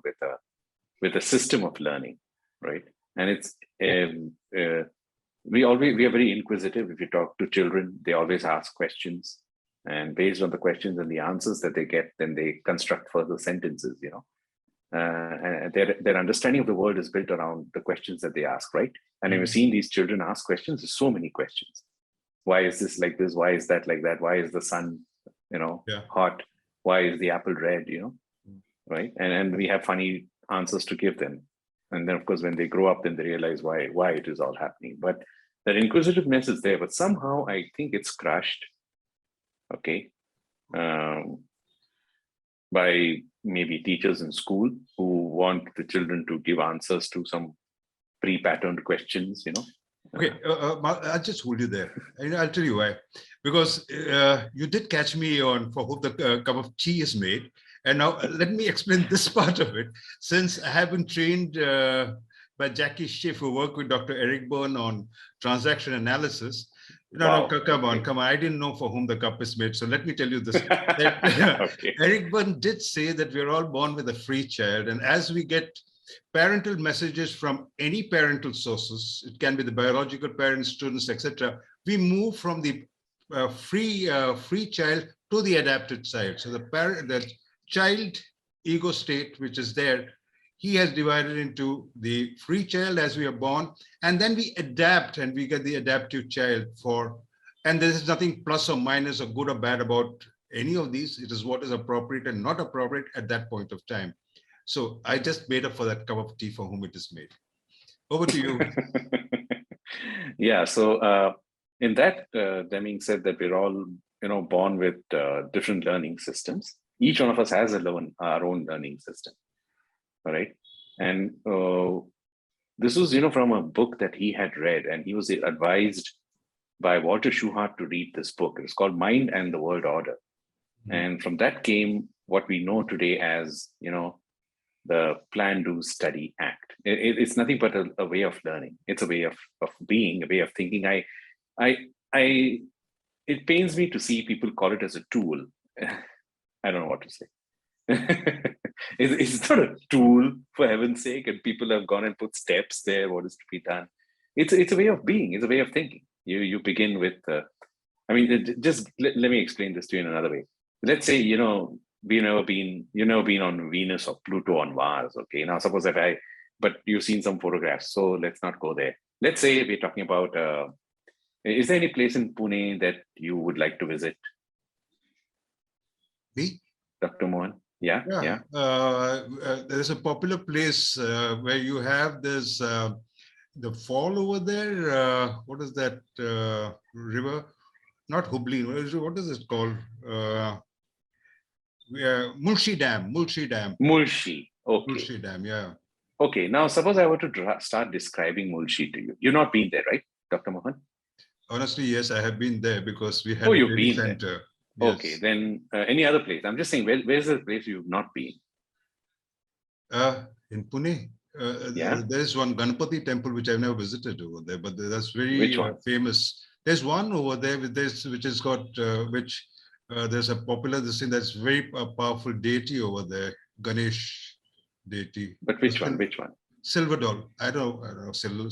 with a system of learning, right? And it's we are very inquisitive. If you talk to children, they always ask questions, and based on the questions and the answers that they get, then they construct further sentences, and their understanding of the world is built around the questions that they ask, right? And I've seen these children ask questions. There's so many questions. Why is this like this? Why is that like that? Why is the sun, hot? Why is the apple red? Right? And we have funny answers to give them. And then, of course, when they grow up, then they realize why it is all happening. But that inquisitiveness is there. But somehow, I think it's crushed. Okay, by maybe teachers in school who want the children to give answers to some pre-patterned questions. Okay, I'll just hold you there. I'll tell you why. Because you did catch me on for who the cup of tea is made. And now let me explain this part of it. Since I have been trained by Jackie Schiff, who worked with Dr. Eric Byrne on transaction analysis. No, Wow. no, come on, come on. I didn't know for whom the cup is made. So let me tell you this. That, Okay. Eric Byrne did say that we're all born with a free child. And as we get parental messages from any parental sources, it can be the biological parents, students, etc., we move from the free child to the adapted child. So the child ego state, which is there, he has divided into the free child as we are born, and then we adapt and we get the adaptive child and there is nothing plus or minus or good or bad about any of these. It is what is appropriate and not appropriate at that point of time. So I just made up for that cup of tea for whom it is made. Over to you. Yeah, so in that, Deming said that we're all, born with different learning systems. Each one of us has our own learning system. All right. And this was, from a book that he had read, and he was advised by Walter Shewhart to read this book. It's called Mind and the World Order. And from that came what we know today as, the plan, do, study, act. It's nothing but a way of learning. It's a way of being, a way of thinking. It pains me to see people call it as a tool. I don't know what to say. It's not a tool, for heaven's sake, and people have gone and put steps there, what is to be done. It's a way of being, it's a way of thinking. You begin with, just let me explain this to you in another way. Let's say, you've never been on Venus or Pluto on Mars, okay? Now, suppose but you've seen some photographs, so let's not go there. Let's say we're talking about, is there any place in Pune that you would like to visit? Me? Dr. Mohan? Yeah. There's a popular place where you have this, the fall over there. What is that river? Not Hubli. What is it called? Murshi Dam. Murshi. Okay. Murshi Dam. Yeah. Okay. Now, suppose I were to start describing Murshi to you. You've not been there, right, Dr. Mohan? Honestly, yes, I have been there because we had a you've been center. There. Yes. Okay, then any other place? I'm just saying, where's the place you've not been? In Pune. Yeah. There's one Ganpati temple which I've never visited over there, but that's very famous. There's one over there with this, which has got there's a popular thing that's very powerful deity over there, Ganesh deity. But which one? Which one? Silver doll. I don't know. Silver.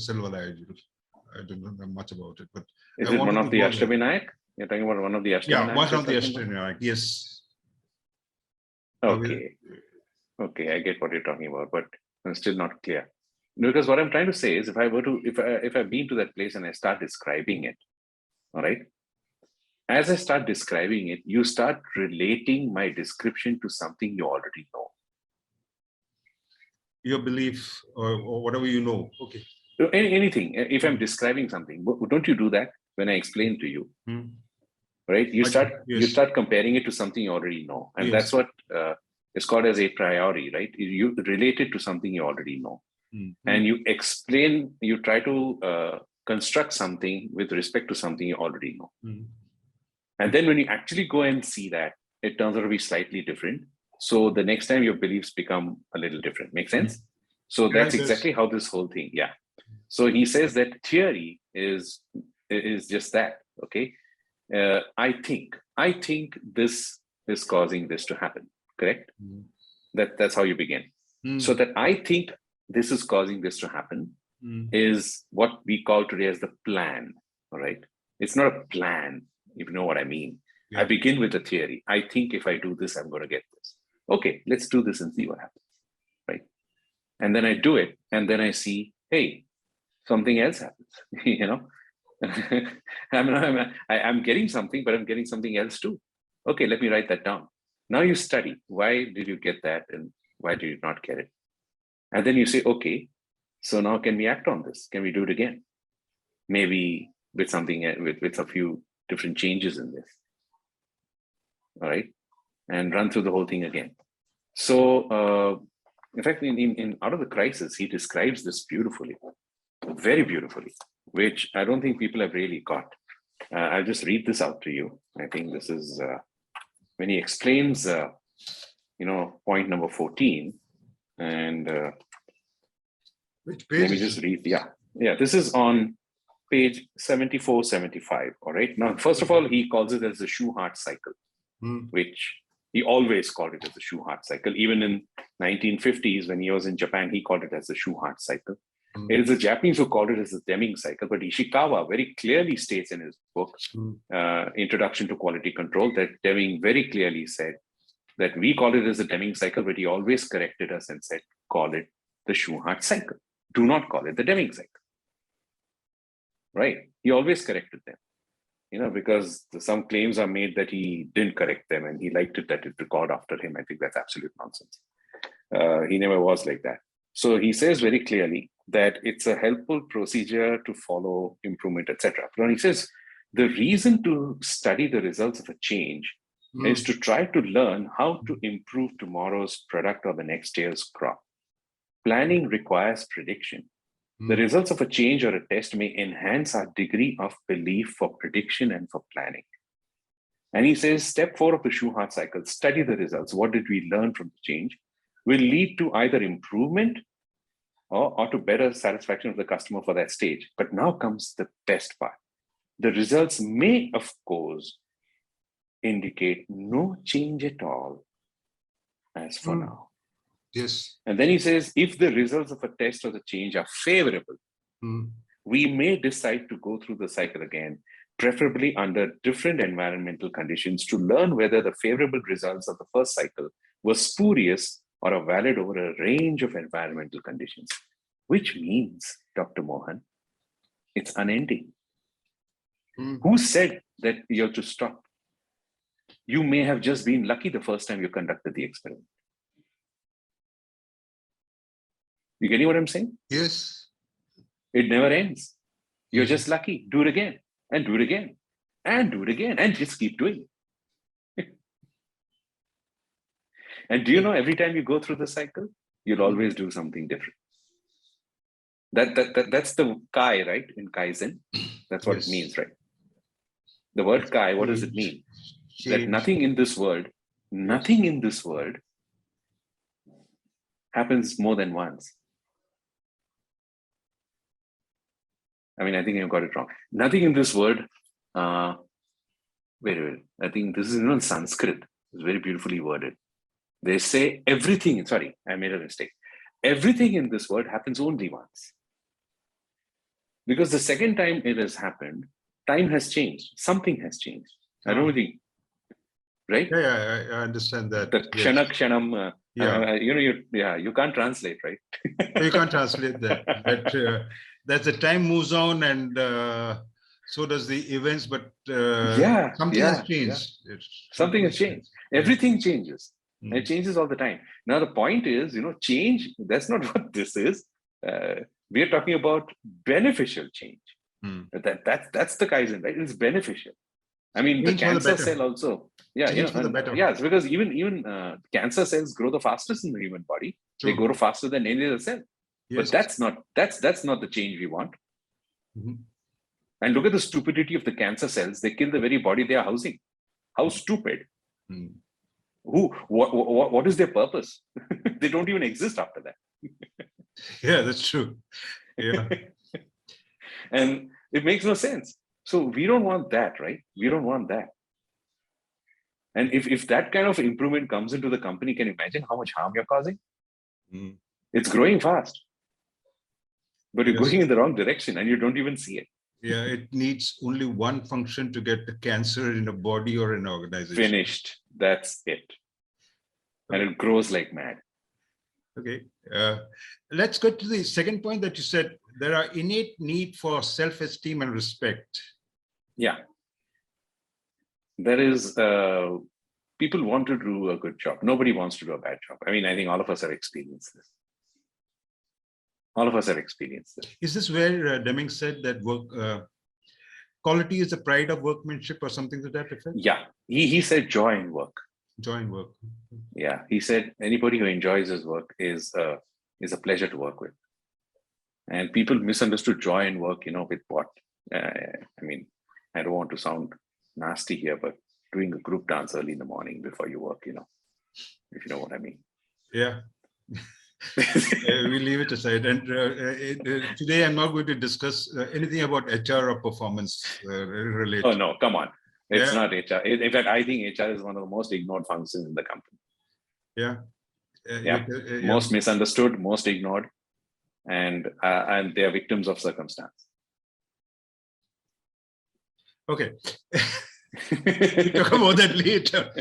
I don't know much about it, but is it one of the Ashtabinayak? You're talking about one of the Ashtabinayak? Yeah, one of the Ashtabinayak. Yes. Okay. Okay, I get what you're talking about, but I'm still not clear. Because what I'm trying to say is, if I've been to that place and I start describing it, all right. As I start describing it, you start relating my description to something you already know. Your belief or whatever you know. Okay. Anything. If I'm describing something, don't you do that when I explain to you? Right? You start comparing it to something you already know, and that's what is called as a priori, right? You relate it to something you already know, and you explain. You try to construct something with respect to something you already know, and then when you actually go and see that, it turns out to be slightly different. So the next time your beliefs become a little different. Make sense? So that's exactly how this whole thing. Yeah. So he says that theory is just that. Okay. I think this is causing this to happen. Correct? That's how you begin. So that I think this is causing this to happen is what we call today as the plan. All right. It's not a plan, if you know what I mean. Yeah. I begin with a theory. I think if I do this, I'm going to get this. Okay, let's do this and see what happens. Right. And then I do it. And then I see, hey, something else happens. I'm getting something, but I'm getting something else too. Okay, let me write that down. Now you study. Why did you get that? And why did you not get it? And then you say, okay, so now can we act on this? Can we do it again? Maybe with something, with a few different changes in this. All right. And run through the whole thing again. So, in fact, in Out of the Crisis, he describes this beautifully, very beautifully, which I don't think people have really got. I'll just read this out to you. I think this is when he explains, point number 14, and Which page Let me is just it? read. Yeah. This is on page 74, 75. All right. Now, first of all, he calls it as the Shewhart cycle, which he always called it as the Shewhart cycle. Even in 1950s, when he was in Japan, he called it as the Shewhart cycle. It is the Japanese who called it as the Deming cycle, but Ishikawa very clearly states in his book, Introduction to Quality Control, that Deming very clearly said that we call it as the Deming cycle, but he always corrected us and said, call it the Shewhart cycle. Do not call it the Deming cycle. Right? He always corrected them, because some claims are made that he didn't correct them and he liked it that it recalled after him. I think that's absolute nonsense. He never was like that. So he says very clearly that it's a helpful procedure to follow improvement, etc. But he says the reason to study the results of a change is to try to learn how to improve tomorrow's product or the next year's crop. Planning requires prediction. The results of a change or a test may enhance our degree of belief for prediction and for planning. And he says, step 4 of the Shewhart cycle, study the results. What did we learn from the change? Will lead to either improvement or to better satisfaction of the customer for that stage. But now comes the best part. The results may, of course, indicate no change at all as for now. Yes. And then he says, if the results of a test or the change are favorable, we may decide to go through the cycle again, preferably under different environmental conditions, to learn whether the favorable results of the first cycle were spurious or are valid over a range of environmental conditions, which means, Dr. Mohan, it's unending. Who said that you have to stop? You may have just been lucky the first time you conducted the experiment. You getting what I'm saying? Yes. It never ends. You're just lucky. Do it again and do it again and do it again and just keep doing it. And do you know, every time you go through the cycle, you'll always do something different. That's the Kai, right? In Kaizen. That's what it means, right? The word Kai, what does it mean? That nothing in this world happens more than once. I mean, I think I've got it wrong. Nothing in this world, wait. I think this is in Sanskrit. It's very beautifully worded. They say everything, sorry, I made a mistake. Everything in this world happens only once. Because the second time it has happened, time has changed. Something has changed. I don't think, right? Yeah, I understand that. The kshanak kshanam, you can't translate, right? You can't translate that. That the time moves on and so does the events, but something has changed. Yeah. Something has changed. Everything changes. And it changes all the time. Now, the point is, change, that's not what this is. We are talking about beneficial change. That's the Kaizen, right? It's beneficial. I mean, the cancer cell also. Yeah, it's because even cancer cells grow the fastest in the human body. True. They grow faster than any other cell. Yes. But that's not the change we want. And look at the stupidity of the cancer cells. They kill the very body they are housing. How stupid. What is their purpose? They don't even exist after that. Yeah, that's true. Yeah. And it makes no sense. So we don't want that, right? We don't want that. And if that kind of improvement comes into the company, can you imagine how much harm you're causing? It's growing fast, but you're going in the wrong direction and you don't even see it. Yeah, it needs only one function to get the cancer in a body or an organization. Finished. That's it. And it grows like mad. Okay. Let's go to the second point that you said. There are innate need for self-esteem and respect. Yeah. There is, people want to do a good job. Nobody wants to do a bad job. I mean, I think all of us have experienced this. All of us have experienced this. Is this where Deming said that quality is the pride of workmanship or something to that effect? Yeah, he said joy in work. Joy in work. Yeah, he said anybody who enjoys his work is a pleasure to work with. And people misunderstood joy in work, with what? I mean, I don't want to sound nasty here, but doing a group dance early in the morning before you work, if you know what I mean. Yeah. We leave it aside. And today I'm not going to discuss anything about HR or performance related. Oh, no, come on. It's Yeah. not HR. In fact, I think HR is one of the most ignored functions in the company. Yeah. Yeah. Most misunderstood, most ignored, and they are victims of circumstance. Okay. We'll talk about that later.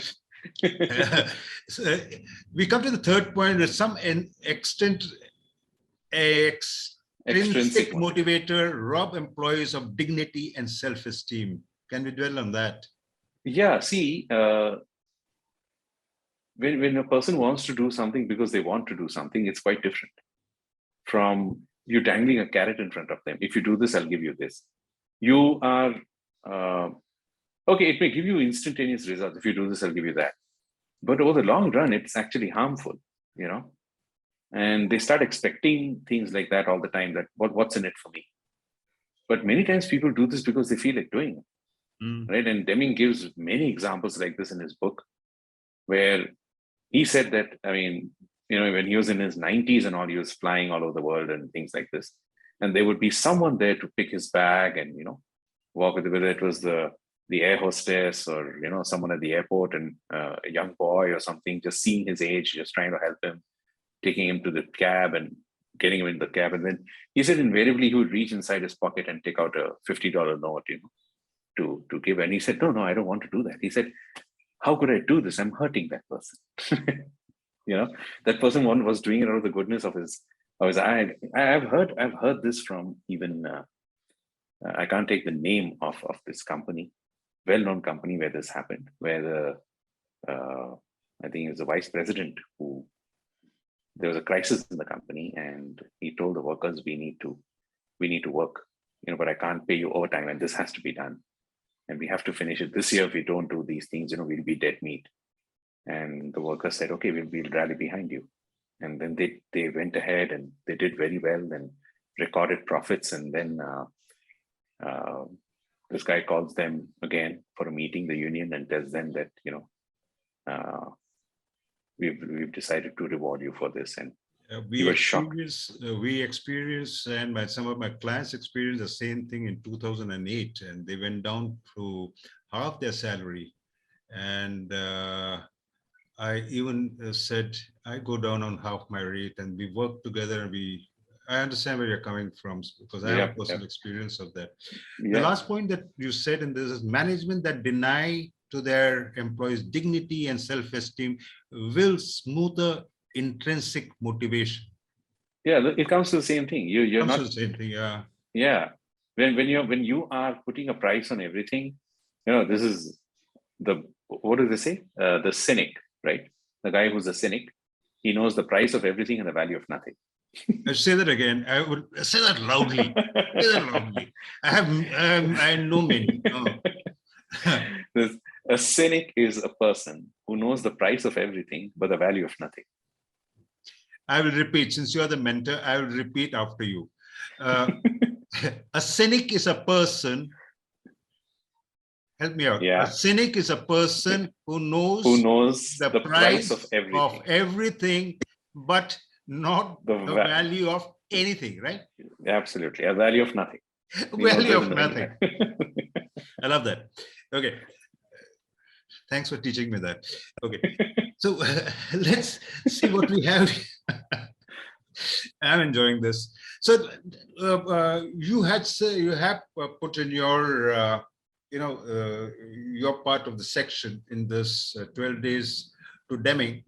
So we come to the third point. With some extrinsic motivator rob employees of dignity and self-esteem. Can we dwell on that? Yeah, see, when a person wants to do something because they want to do something, it's quite different from you dangling a carrot in front of them. If you do this, I'll give you this. You are, okay, it may give you instantaneous results. If you do this, I'll give you that. But over the long run, it's actually harmful, you know? And they start expecting things like that all the time, that what's in it for me? But many times people do this because they feel like doing it, right? And Deming gives many examples like this in his book, where he said that, I mean, you know, when he was in his 90s and all, he was flying all over the world and things like this. And there would be someone there to pick his bag and, you know, walk with it, whether it was the air hostess or, you know, someone at the airport, and a young boy or something, just seeing his age, just trying to help him, taking him to the cab and getting him in the cab. And then he said invariably he would reach inside his pocket and take out a $50 note, you know, to give. And he said, no, I don't want to do that. He said, how could I do this? I'm hurting that person. You know, that person was doing it out of the goodness of his eye. I've heard this from even, I can't take the name of this company, well-known company where this happened, where I think it was the vice president who, there was a crisis in the company, and he told the workers, we need to work, you know, but I can't pay you overtime, and this has to be done, and we have to finish it this year. If we don't do these things, you know, we'll be dead meat. And the workers said, okay, we'll rally behind you. And then they went ahead and they did very well and recorded profits. And then this guy calls them again for a meeting, the union, and tells them that, you know, we've decided to reward you for this. And we were shocked. We experienced, and some of my clients experienced the same thing in 2008, and they went down to half their salary. And I even said, I go down on half my rate, and we work together, and I understand where you're coming from, because I have personal experience of that. The last point that you said in this is management that deny to their employees dignity and self-esteem will smoother intrinsic motivation. Yeah, it comes to the same thing. You're not the same thing. Yeah. When you are putting a price on everything, you know, this is what do they say? The cynic, right? The guy who's a cynic, he knows the price of everything and the value of nothing. I'll say that again. I would say that loudly. Say that loudly. I know many. A cynic is a person who knows the price of everything but the value of nothing. I will repeat, since you are the mentor, I will repeat after you. A cynic is a person, help me out. Yeah. A cynic is a person who knows the price of everything, but not the value of anything, right? Absolutely. A value of nothing. Value of nothing. I love that. Okay. Thanks for teaching me that. Okay. So let's see what we have. I'm enjoying this. So you have put in your, your part of the section in this 12 days to Deming.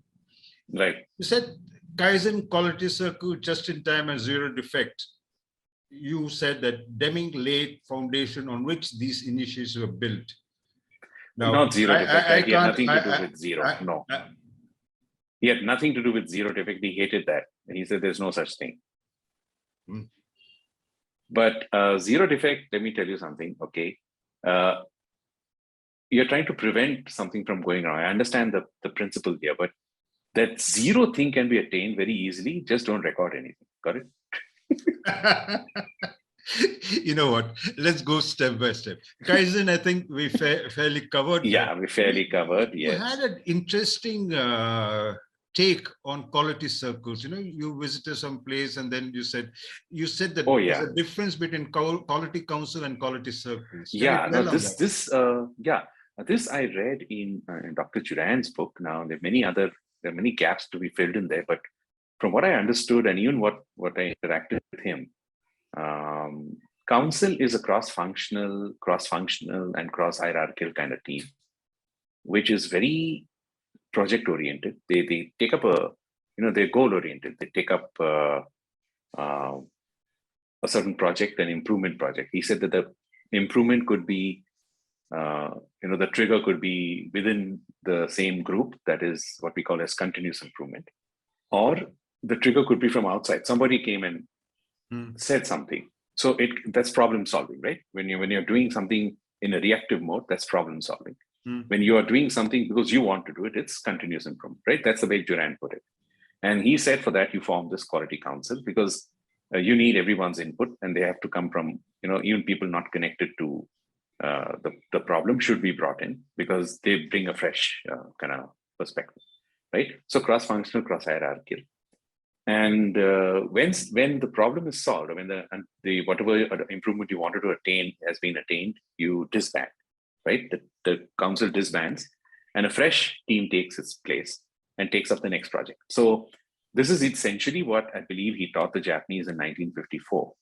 Right. You said Kaizen, quality circle, just in time and zero defect. You said that Deming laid foundation on which these initiatives were built. Now, not zero defect. He had nothing to do with zero. No. He had nothing to do with zero defect. He hated that. He said there's no such thing. But zero defect, let me tell you something, okay? You're trying to prevent something from going wrong. I understand the principle here, but that zero thing can be attained very easily. Just don't record anything. Got it? You know what? Let's go step by step. Kaizen, I think we fairly covered. Yeah, we fairly covered. Yes. You had an interesting take on quality circles? You visited some place and then you said that Oh, there's yeah. a difference between quality council and quality circles. Can Yeah, you no, dwell on that? this I read in Dr. Juran's book. Now, there are many gaps to be filled in there, but from what I understood, and even what I interacted with him, council is a cross-functional and cross-hierarchical kind of team, which is very project-oriented. They take up they're goal-oriented. They take up uh, a certain project, an improvement project. He said that the improvement could be, the trigger could be within the same group, that is what we call as continuous improvement, or the trigger could be from outside. Somebody came and said something. So that's problem solving, right? When you're doing something in a reactive mode, that's problem solving. When you are doing something because you want to do it, it's continuous improvement, right? That's the way Juran put it. And he said for that, you form this quality council because you need everyone's input, and they have to come from, even people not connected to the problem should be brought in because they bring a fresh kind of perspective, right? So cross-functional, cross-hierarchical. And when the problem is solved, when the whatever improvement you wanted to attain has been attained, you disband, right? The council disbands, and a fresh team takes its place and takes up the next project. So this is essentially what I believe he taught the Japanese in 1954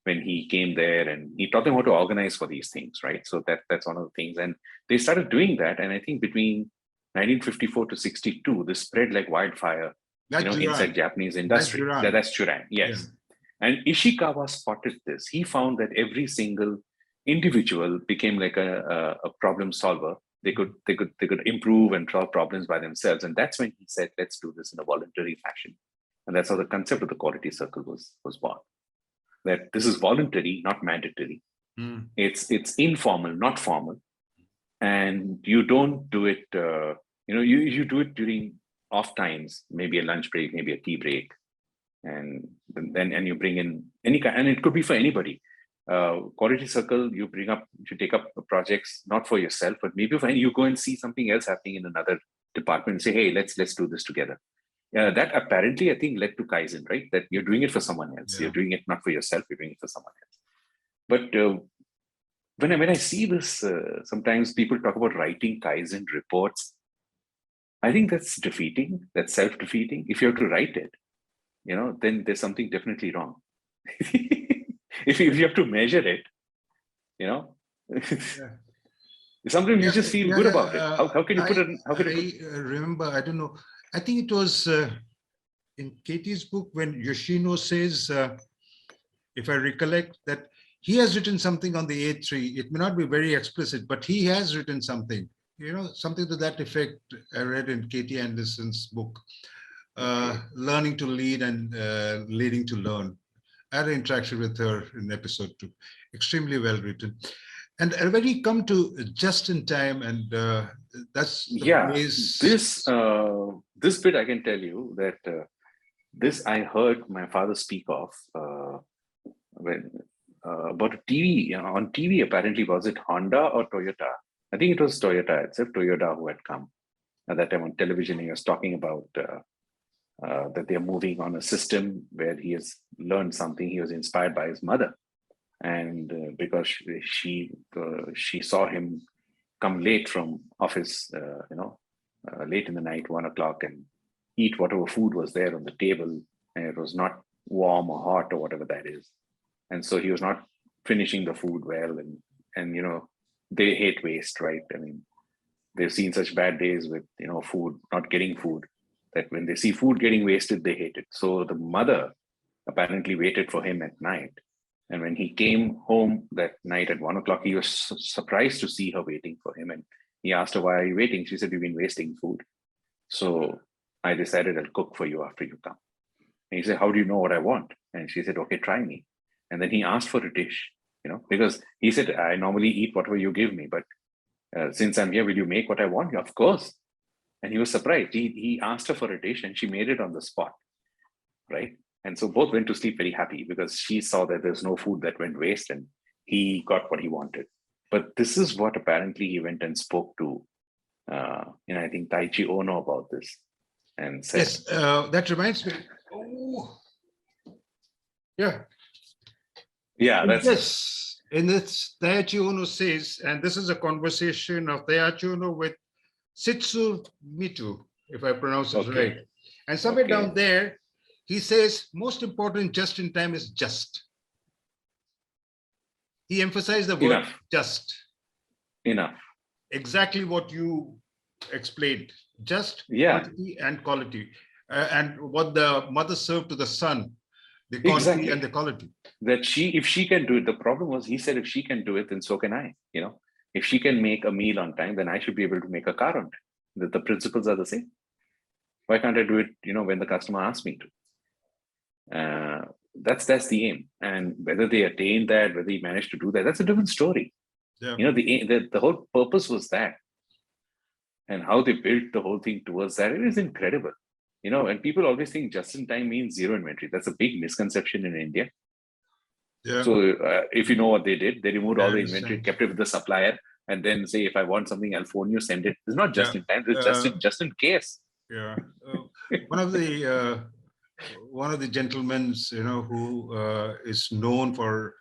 when he came there, and he taught them how to organize for these things, right? So that's one of the things, and they started doing that. And I think between 1954 to 62, this spread like wildfire. Inside Japanese industry. That's Juran, yes. Yeah. And Ishikawa spotted this. He found that every single individual became like a problem solver. They could improve and solve problems by themselves. And that's when he said, let's do this in a voluntary fashion. And that's how the concept of the quality circle was born. That this is voluntary, not mandatory. It's informal, not formal. And you don't do it, you do it during off times, maybe a lunch break, maybe a tea break, and you bring in any kind, and it could be for anybody. Quality circle, you take up projects not for yourself, but maybe you go and see something else happening in another department and say, hey, let's do this together. That apparently I think led to Kaizen, right? That you're doing it for someone else. Yeah. You're doing it not for yourself, you're doing it for someone else. But when I see this, sometimes people talk about writing Kaizen reports. I think that's defeating, that's self-defeating. If you have to write it, then there's something definitely wrong. if you have to measure it, sometimes you just feel good about it. How can you put it? I remember, I don't know, I think it was in Katie's book when Yoshino says, if I recollect, that he has written something on the A3. It may not be very explicit, but he has written something. Something to that effect. I read in Katie Anderson's book, Learning to Lead and Leading to Learn. I had an interaction with her in episode 2. Extremely well written. And when you come to just in time, and that's the base. This bit I can tell you that this I heard my father speak of when about a TV. On TV, apparently, was it Honda or Toyota? I think it was Toyota itself, Toyota, who had come at that time on television. He was talking about that they're moving on a system where he has learned something. He was inspired by his mother. And because she saw him come late from office, late in the night, 1 o'clock, and eat whatever food was there on the table. And it was not warm or hot or whatever that is. And so he was not finishing the food well. And they hate waste, right? I mean, they've seen such bad days with, food, not getting food, that when they see food getting wasted, they hate it. So the mother apparently waited for him at night. And when he came home that night at 1 o'clock, he was surprised to see her waiting for him. And he asked her, why are you waiting? She said, you've been wasting food. So I decided I'll cook for you after you come. And he said, how do you know what I want? And she said, okay, try me. And then he asked for a dish, because he said, I normally eat whatever you give me, but since I'm here, will you make what I want? Of course. And he was surprised. He asked her for a dish and she made it on the spot, right? And so both went to sleep very happy because she saw that there's no food that went waste and he got what he wanted. But this is what apparently he went and spoke to, I think Taichi Ono about this. and said. Yes, that reminds me. Oh, yeah. Yeah, that's Yes. In this, Daiichi Ono says, and this is a conversation of Daiichi Ono with Sitsu Mitu, if I pronounce it okay. right. And somewhere Okay. down there, he says, most important just in time is just. He emphasized the word Enough. just. Enough. Exactly what you explained. Just, Yeah. quantity and quality. And what the mother served to the son, the quantity Exactly. and the quality. That if she can do it, the problem was, he said, if she can do it, then so can I. If she can make a meal on time, then I should be able to make a car on time. The principles are the same. Why can't I do it, when the customer asks me to? That's the aim. And whether they attain that, whether he managed to do that, that's a different story. Yeah. The whole purpose was that. And how they built the whole thing towards that, it is incredible. And people always think just in time means zero inventory. That's a big misconception in India. Yeah. So if you know what they did, they removed all the understand. inventory, kept it with the supplier, and then say, if I want something, I'll phone you, send it. It's not just in time, it's just in case. Yeah. One of the gentlemen, who is known for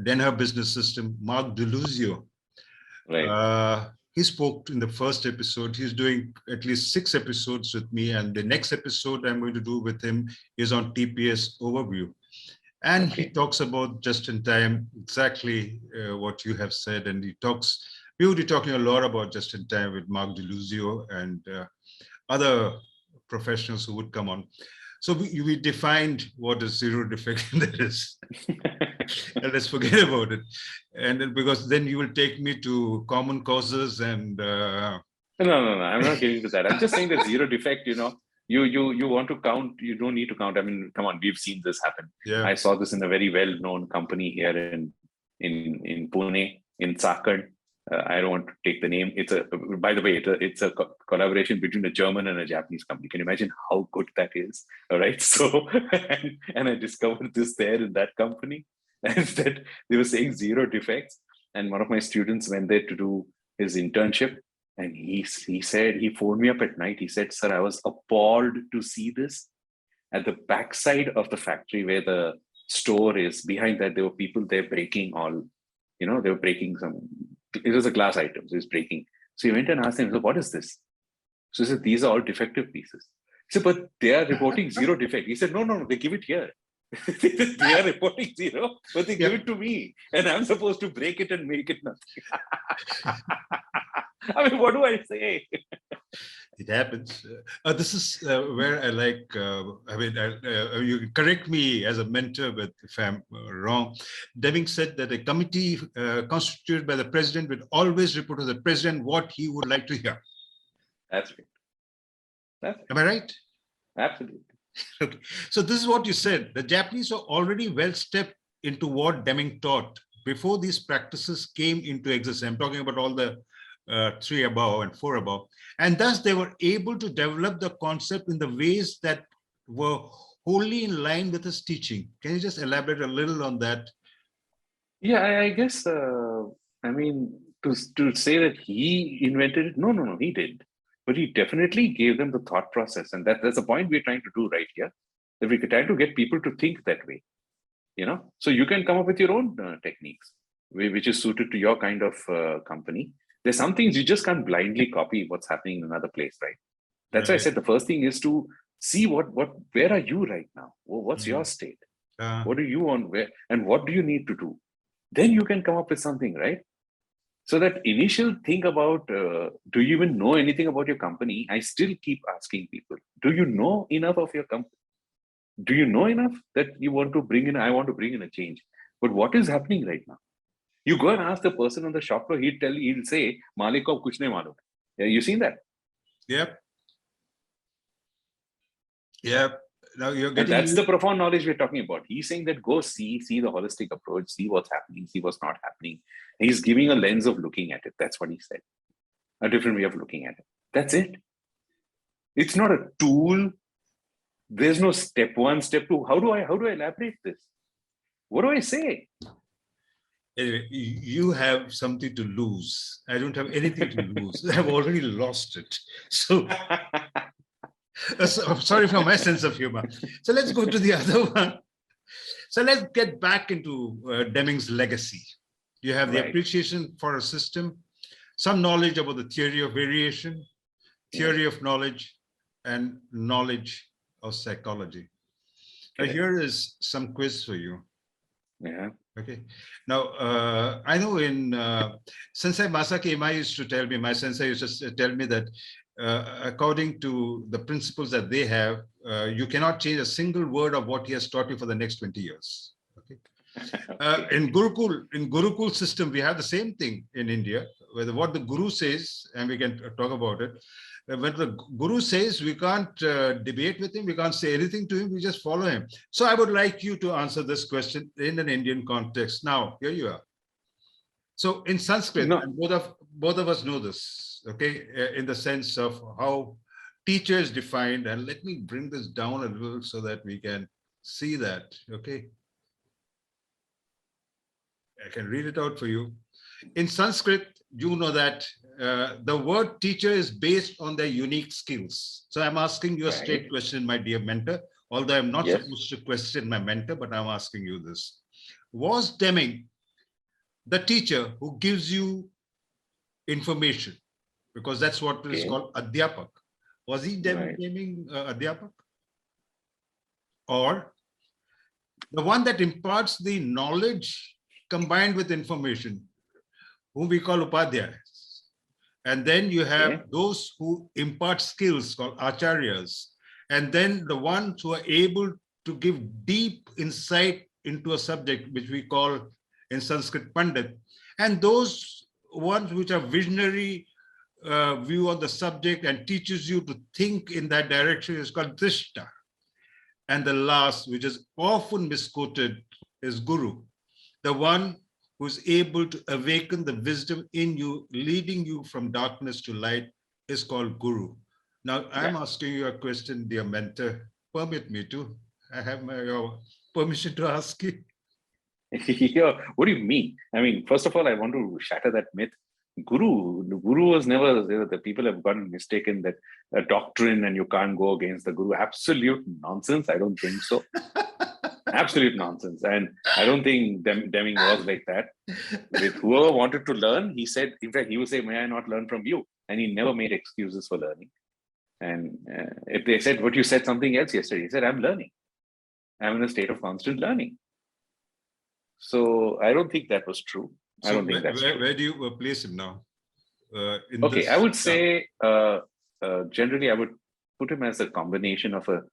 Denver business system, Mark Deluzio. Right. He spoke in the first episode. He's doing at least 6 episodes with me, and the next episode I'm going to do with him is on TPS overview. And Okay. he talks about just in time, exactly what you have said. And we will be talking a lot about just in time with Mark Deluzio and other professionals who would come on. So we defined what a zero defect that is. And let's forget about it. And then, because then you will take me to common causes and No, I'm not getting to that. I'm just saying that zero defect, you want to count, you don't need to count. I mean, come on, we've seen this happen. Yeah. I saw this in a very well-known company here in Pune, in Sakad. I don't want to take the name. By the way, it's a collaboration between a German and a Japanese company. Can you imagine how good that is? All right. So, and I discovered this there in that company, and that they were saying zero defects. And one of my students went there to do his internship, and he said, he phoned me up at night. He said, "Sir, I was appalled to see this. At the backside of the factory where the store is, behind that, there were people there breaking all, they were breaking it was a glass item, so he was breaking. So he went and asked him, so what is this? So he said, these are all defective pieces. He said, but they are reporting zero defect. He said, no, they give it here. They are reporting zero, but they give it to me. And I'm supposed to break it and make it nothing. I mean, what do I say? It happens. This is where I like, you can correct me as a mentor, but if I'm wrong. Deming said that a committee constituted by the president would always report to the president what he would like to hear. That's right. Am I right? Absolutely. Okay. So this is what you said. The Japanese were already well stepped into what Deming taught before these practices came into existence. I'm talking about all the 3 above and 4 above. And thus they were able to develop the concept in the ways that were wholly in line with his teaching. Can you just elaborate a little on that? Yeah, I guess, I mean, to say that he invented it, no, he didn't. But he definitely gave them the thought process. And that's the point we're trying to do right here, that we try to get people to think that way, So you can come up with your own techniques, which is suited to your kind of company. There's some things you just can't blindly copy what's happening in another place, right? That's why I said the first thing is to see where are you right now? What's your state? What do you want? Where, and what do you need to do? Then you can come up with something, right? So that initial thing about, do you even know anything about your company? I still keep asking people, do you know enough of your company? Do you know enough that you want to bring in, I want to bring in a change? But what is happening right now? You go and ask the person on the shop floor, he'll say, Malik ko kuch nahi malum. Yeah, you seen that? Yep. Yep. Now you're And getting. that's the profound knowledge we're talking about. He's saying that go see the holistic approach, see what's happening, see what's not happening. He's giving a lens of looking at it. That's what he said. A different way of looking at it. That's it. It's not a tool. There's no step 1, step 2. How do I elaborate this? What do I say? Anyway, you have something to lose. I don't have anything to lose. I've already lost it. So Sorry for my sense of humor. So let's go to the other one. So let's get back into Deming's legacy. You have the Right. appreciation for a system, some knowledge about the theory of variation, theory of knowledge, and knowledge of psychology. Now, here is some quiz for you. Yeah. Okay. Now, I know in Sensei Masaki Imai used to tell me, my sensei used to tell me that according to the principles that they have, you cannot change a single word of what he has taught you for the next 20 years. Okay. In Gurukul system, we have the same thing in India, where what the Guru says, and we can talk about it. When the Guru says, we can't debate with him, we can't say anything to him, we just follow him. So I would like you to answer this question in an Indian context. Now, here you are. So in Sanskrit, and both of us know this, okay, in the sense of how teacher is defined. And let me bring this down a little so that we can see that, okay. I can read it out for you. In Sanskrit, you know that the word teacher is based on their unique skills. So I'm asking you a straight question, my dear mentor, although I'm not supposed to question my mentor, but I'm asking you this. Was Deming the teacher who gives you information? Because that's what is called Adhyapak. Was he Deming Adhyapak? Or the one that imparts the knowledge combined with information, whom we call Upadhyayas? And then you have those who impart skills called Acharyas. And then the ones who are able to give deep insight into a subject, which we call in Sanskrit Pandit. And those ones which are visionary view of the subject and teaches you to think in that direction is called Drishta. And the last, which is often misquoted, is Guru, the one who's able to awaken the wisdom in you, leading you from darkness to light, is called Guru. Now, I'm asking you a question, dear mentor. Permit me to. I have your permission to ask you. Yeah, what do you mean? I mean, first of all, I want to shatter that myth. The Guru was never, the people have gotten mistaken that a doctrine and you can't go against the Guru. Absolute nonsense. I don't think so. Absolute nonsense. And I don't think Deming was like that. With whoever wanted to learn, he said, in fact, he would say, may I not learn from you? And he never made excuses for learning. And if they said, what you said something else yesterday, he said, I'm learning. I'm in a state of constant learning. So I don't think that was true. So I don't think that's true. Where do you place him now? Okay, I would say, generally, I would put him as a combination of a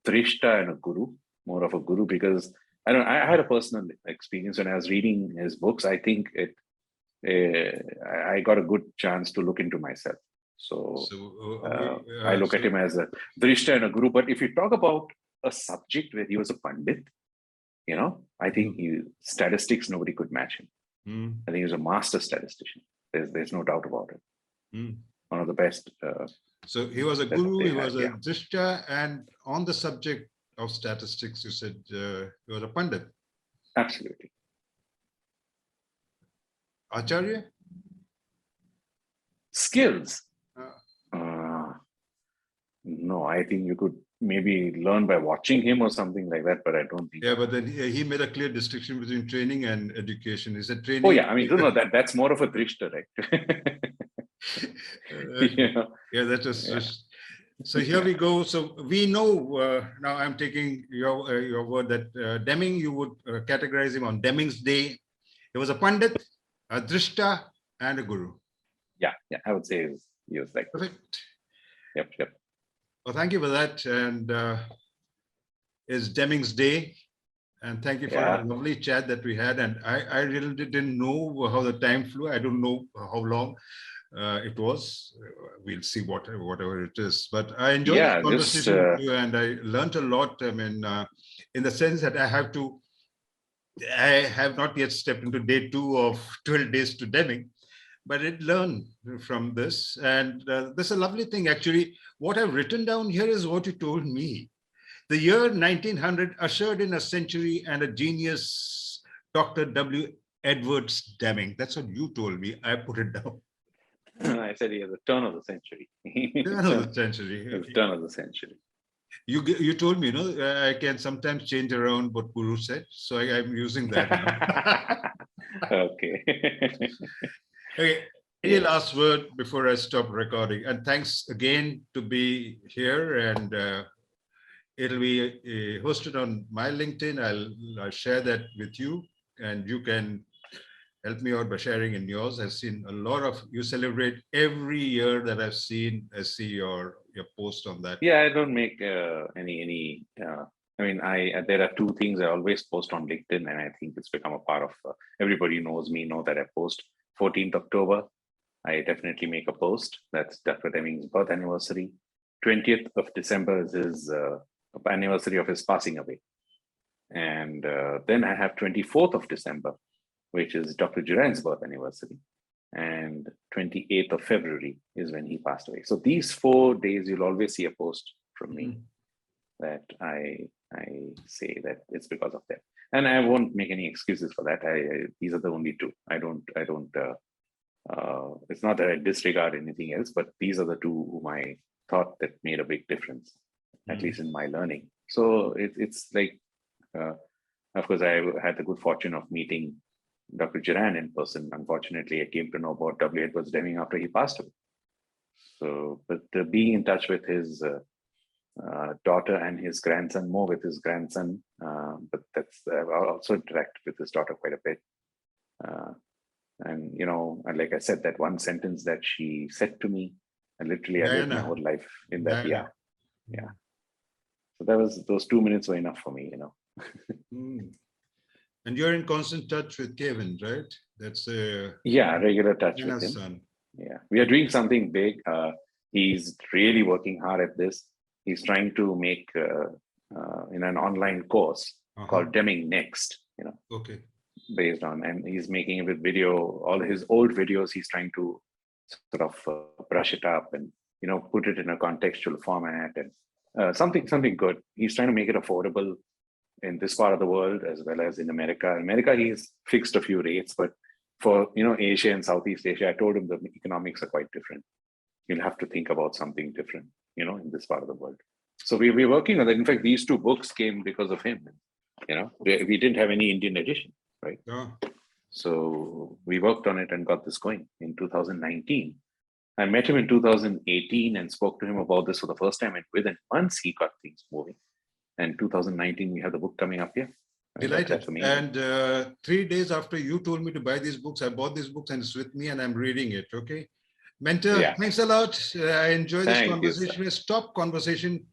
Drishta and a Guru, more of a Guru, because I had a personal experience when I was reading his books. I think I got a good chance to look into myself. So I look at him as a Drishta and a Guru. But if you talk about a subject where he was a Pandit, you know, I think statistics, nobody could match him. I think he was a master statistician. There's no doubt about it. One of the best. So he was a Guru, he was a Drishta, and on the subject of statistics, you said he was a Pandit. Absolutely. Acharya? Skills. No, I think you could maybe learn by watching him or something like that, but I don't think. Yeah, but then he made a clear distinction between training and education. He said training. Oh yeah, I mean, no, that's more of a Drishta, right? Yeah, that was just. So here we go. So we know now. I'm taking your word that Deming, you would categorize him on Deming's day. He was a Pandit, a Drishta, and a Guru. Yeah, I would say he was like perfect. Yep. Well, thank you for that. And it's Deming's day. And thank you for a lovely chat that we had. And I really didn't know how the time flew. I don't know how long it was. We'll see whatever it is. But I enjoyed the conversation with you, and I learned a lot. I mean, in the sense that I have not yet stepped into day 2 of 12 days to Deming, but I learned from this. And this is a lovely thing, actually. What I've written down here is what you told me. The year 1900 ushered in a century and a genius, Dr. W. Edwards Deming. That's what you told me. I put it down. I said he has a turn of the century. Turn of the century. Turn of the century. You told me, I can sometimes change around what Guru said, so I'm using that now. Okay. Okay. Any last word before I stop recording? And thanks again to be here. And it'll be hosted on my LinkedIn. I'll share that with you, and you can help me out by sharing in yours. I've seen a lot of you celebrate every year that I see your post on that. Yeah, I don't make any. I mean, there are two things I always post on LinkedIn, and I think it's become a part of everybody knows me, know that I post. 14th October, I definitely make a post. That's Dr. Deming's birth anniversary. 20th of December is his anniversary of his passing away. And then I have 24th of December, which is Dr. Duran's birth anniversary. And 28th of February is when he passed away. So these 4 days, you'll always see a post from me that I say that it's because of them. And I won't make any excuses for that. These are the only two. I don't. It's not that I disregard anything else, but these are the two whom I thought that made a big difference, at least in my learning. So it's like, of course, I had the good fortune of meeting Dr. Duran in person. Unfortunately, I came to know about W. Edwards Deming after he passed away. So, but being in touch with his daughter and his grandson, more with his grandson, but I've also interacted with his daughter quite a bit. And like I said, that one sentence that she said to me, I literally lived my whole life in that. Yeah. So those 2 minutes were enough for me, And you're in constant touch with Kevin, right? That's regular touch with him. Son. Yeah, we are doing something big. He's really working hard at this. He's trying to make in an online course called Deming Next. Okay. Based on, and he's making it with video. All his old videos, he's trying to sort of brush it up and put it in a contextual format and something good. He's trying to make it affordable in this part of the world as well as in America. America, he's fixed a few rates, but for Asia and Southeast Asia, I told him the economics are quite different. You'll have to think about something different, in this part of the world. So we're working on that. In fact, these two books came because of him. We didn't have any Indian edition, right? So we worked on it and got this going in 2019. I met him in 2018 and spoke to him about this for the first time, and within months he got things moving. And 2019, we have the book coming up here. Delighted. And 3 days after you told me to buy these books, I bought these books and it's with me and I'm reading it. Okay. Mentor, thanks a lot. I enjoyed this conversation. A top conversation.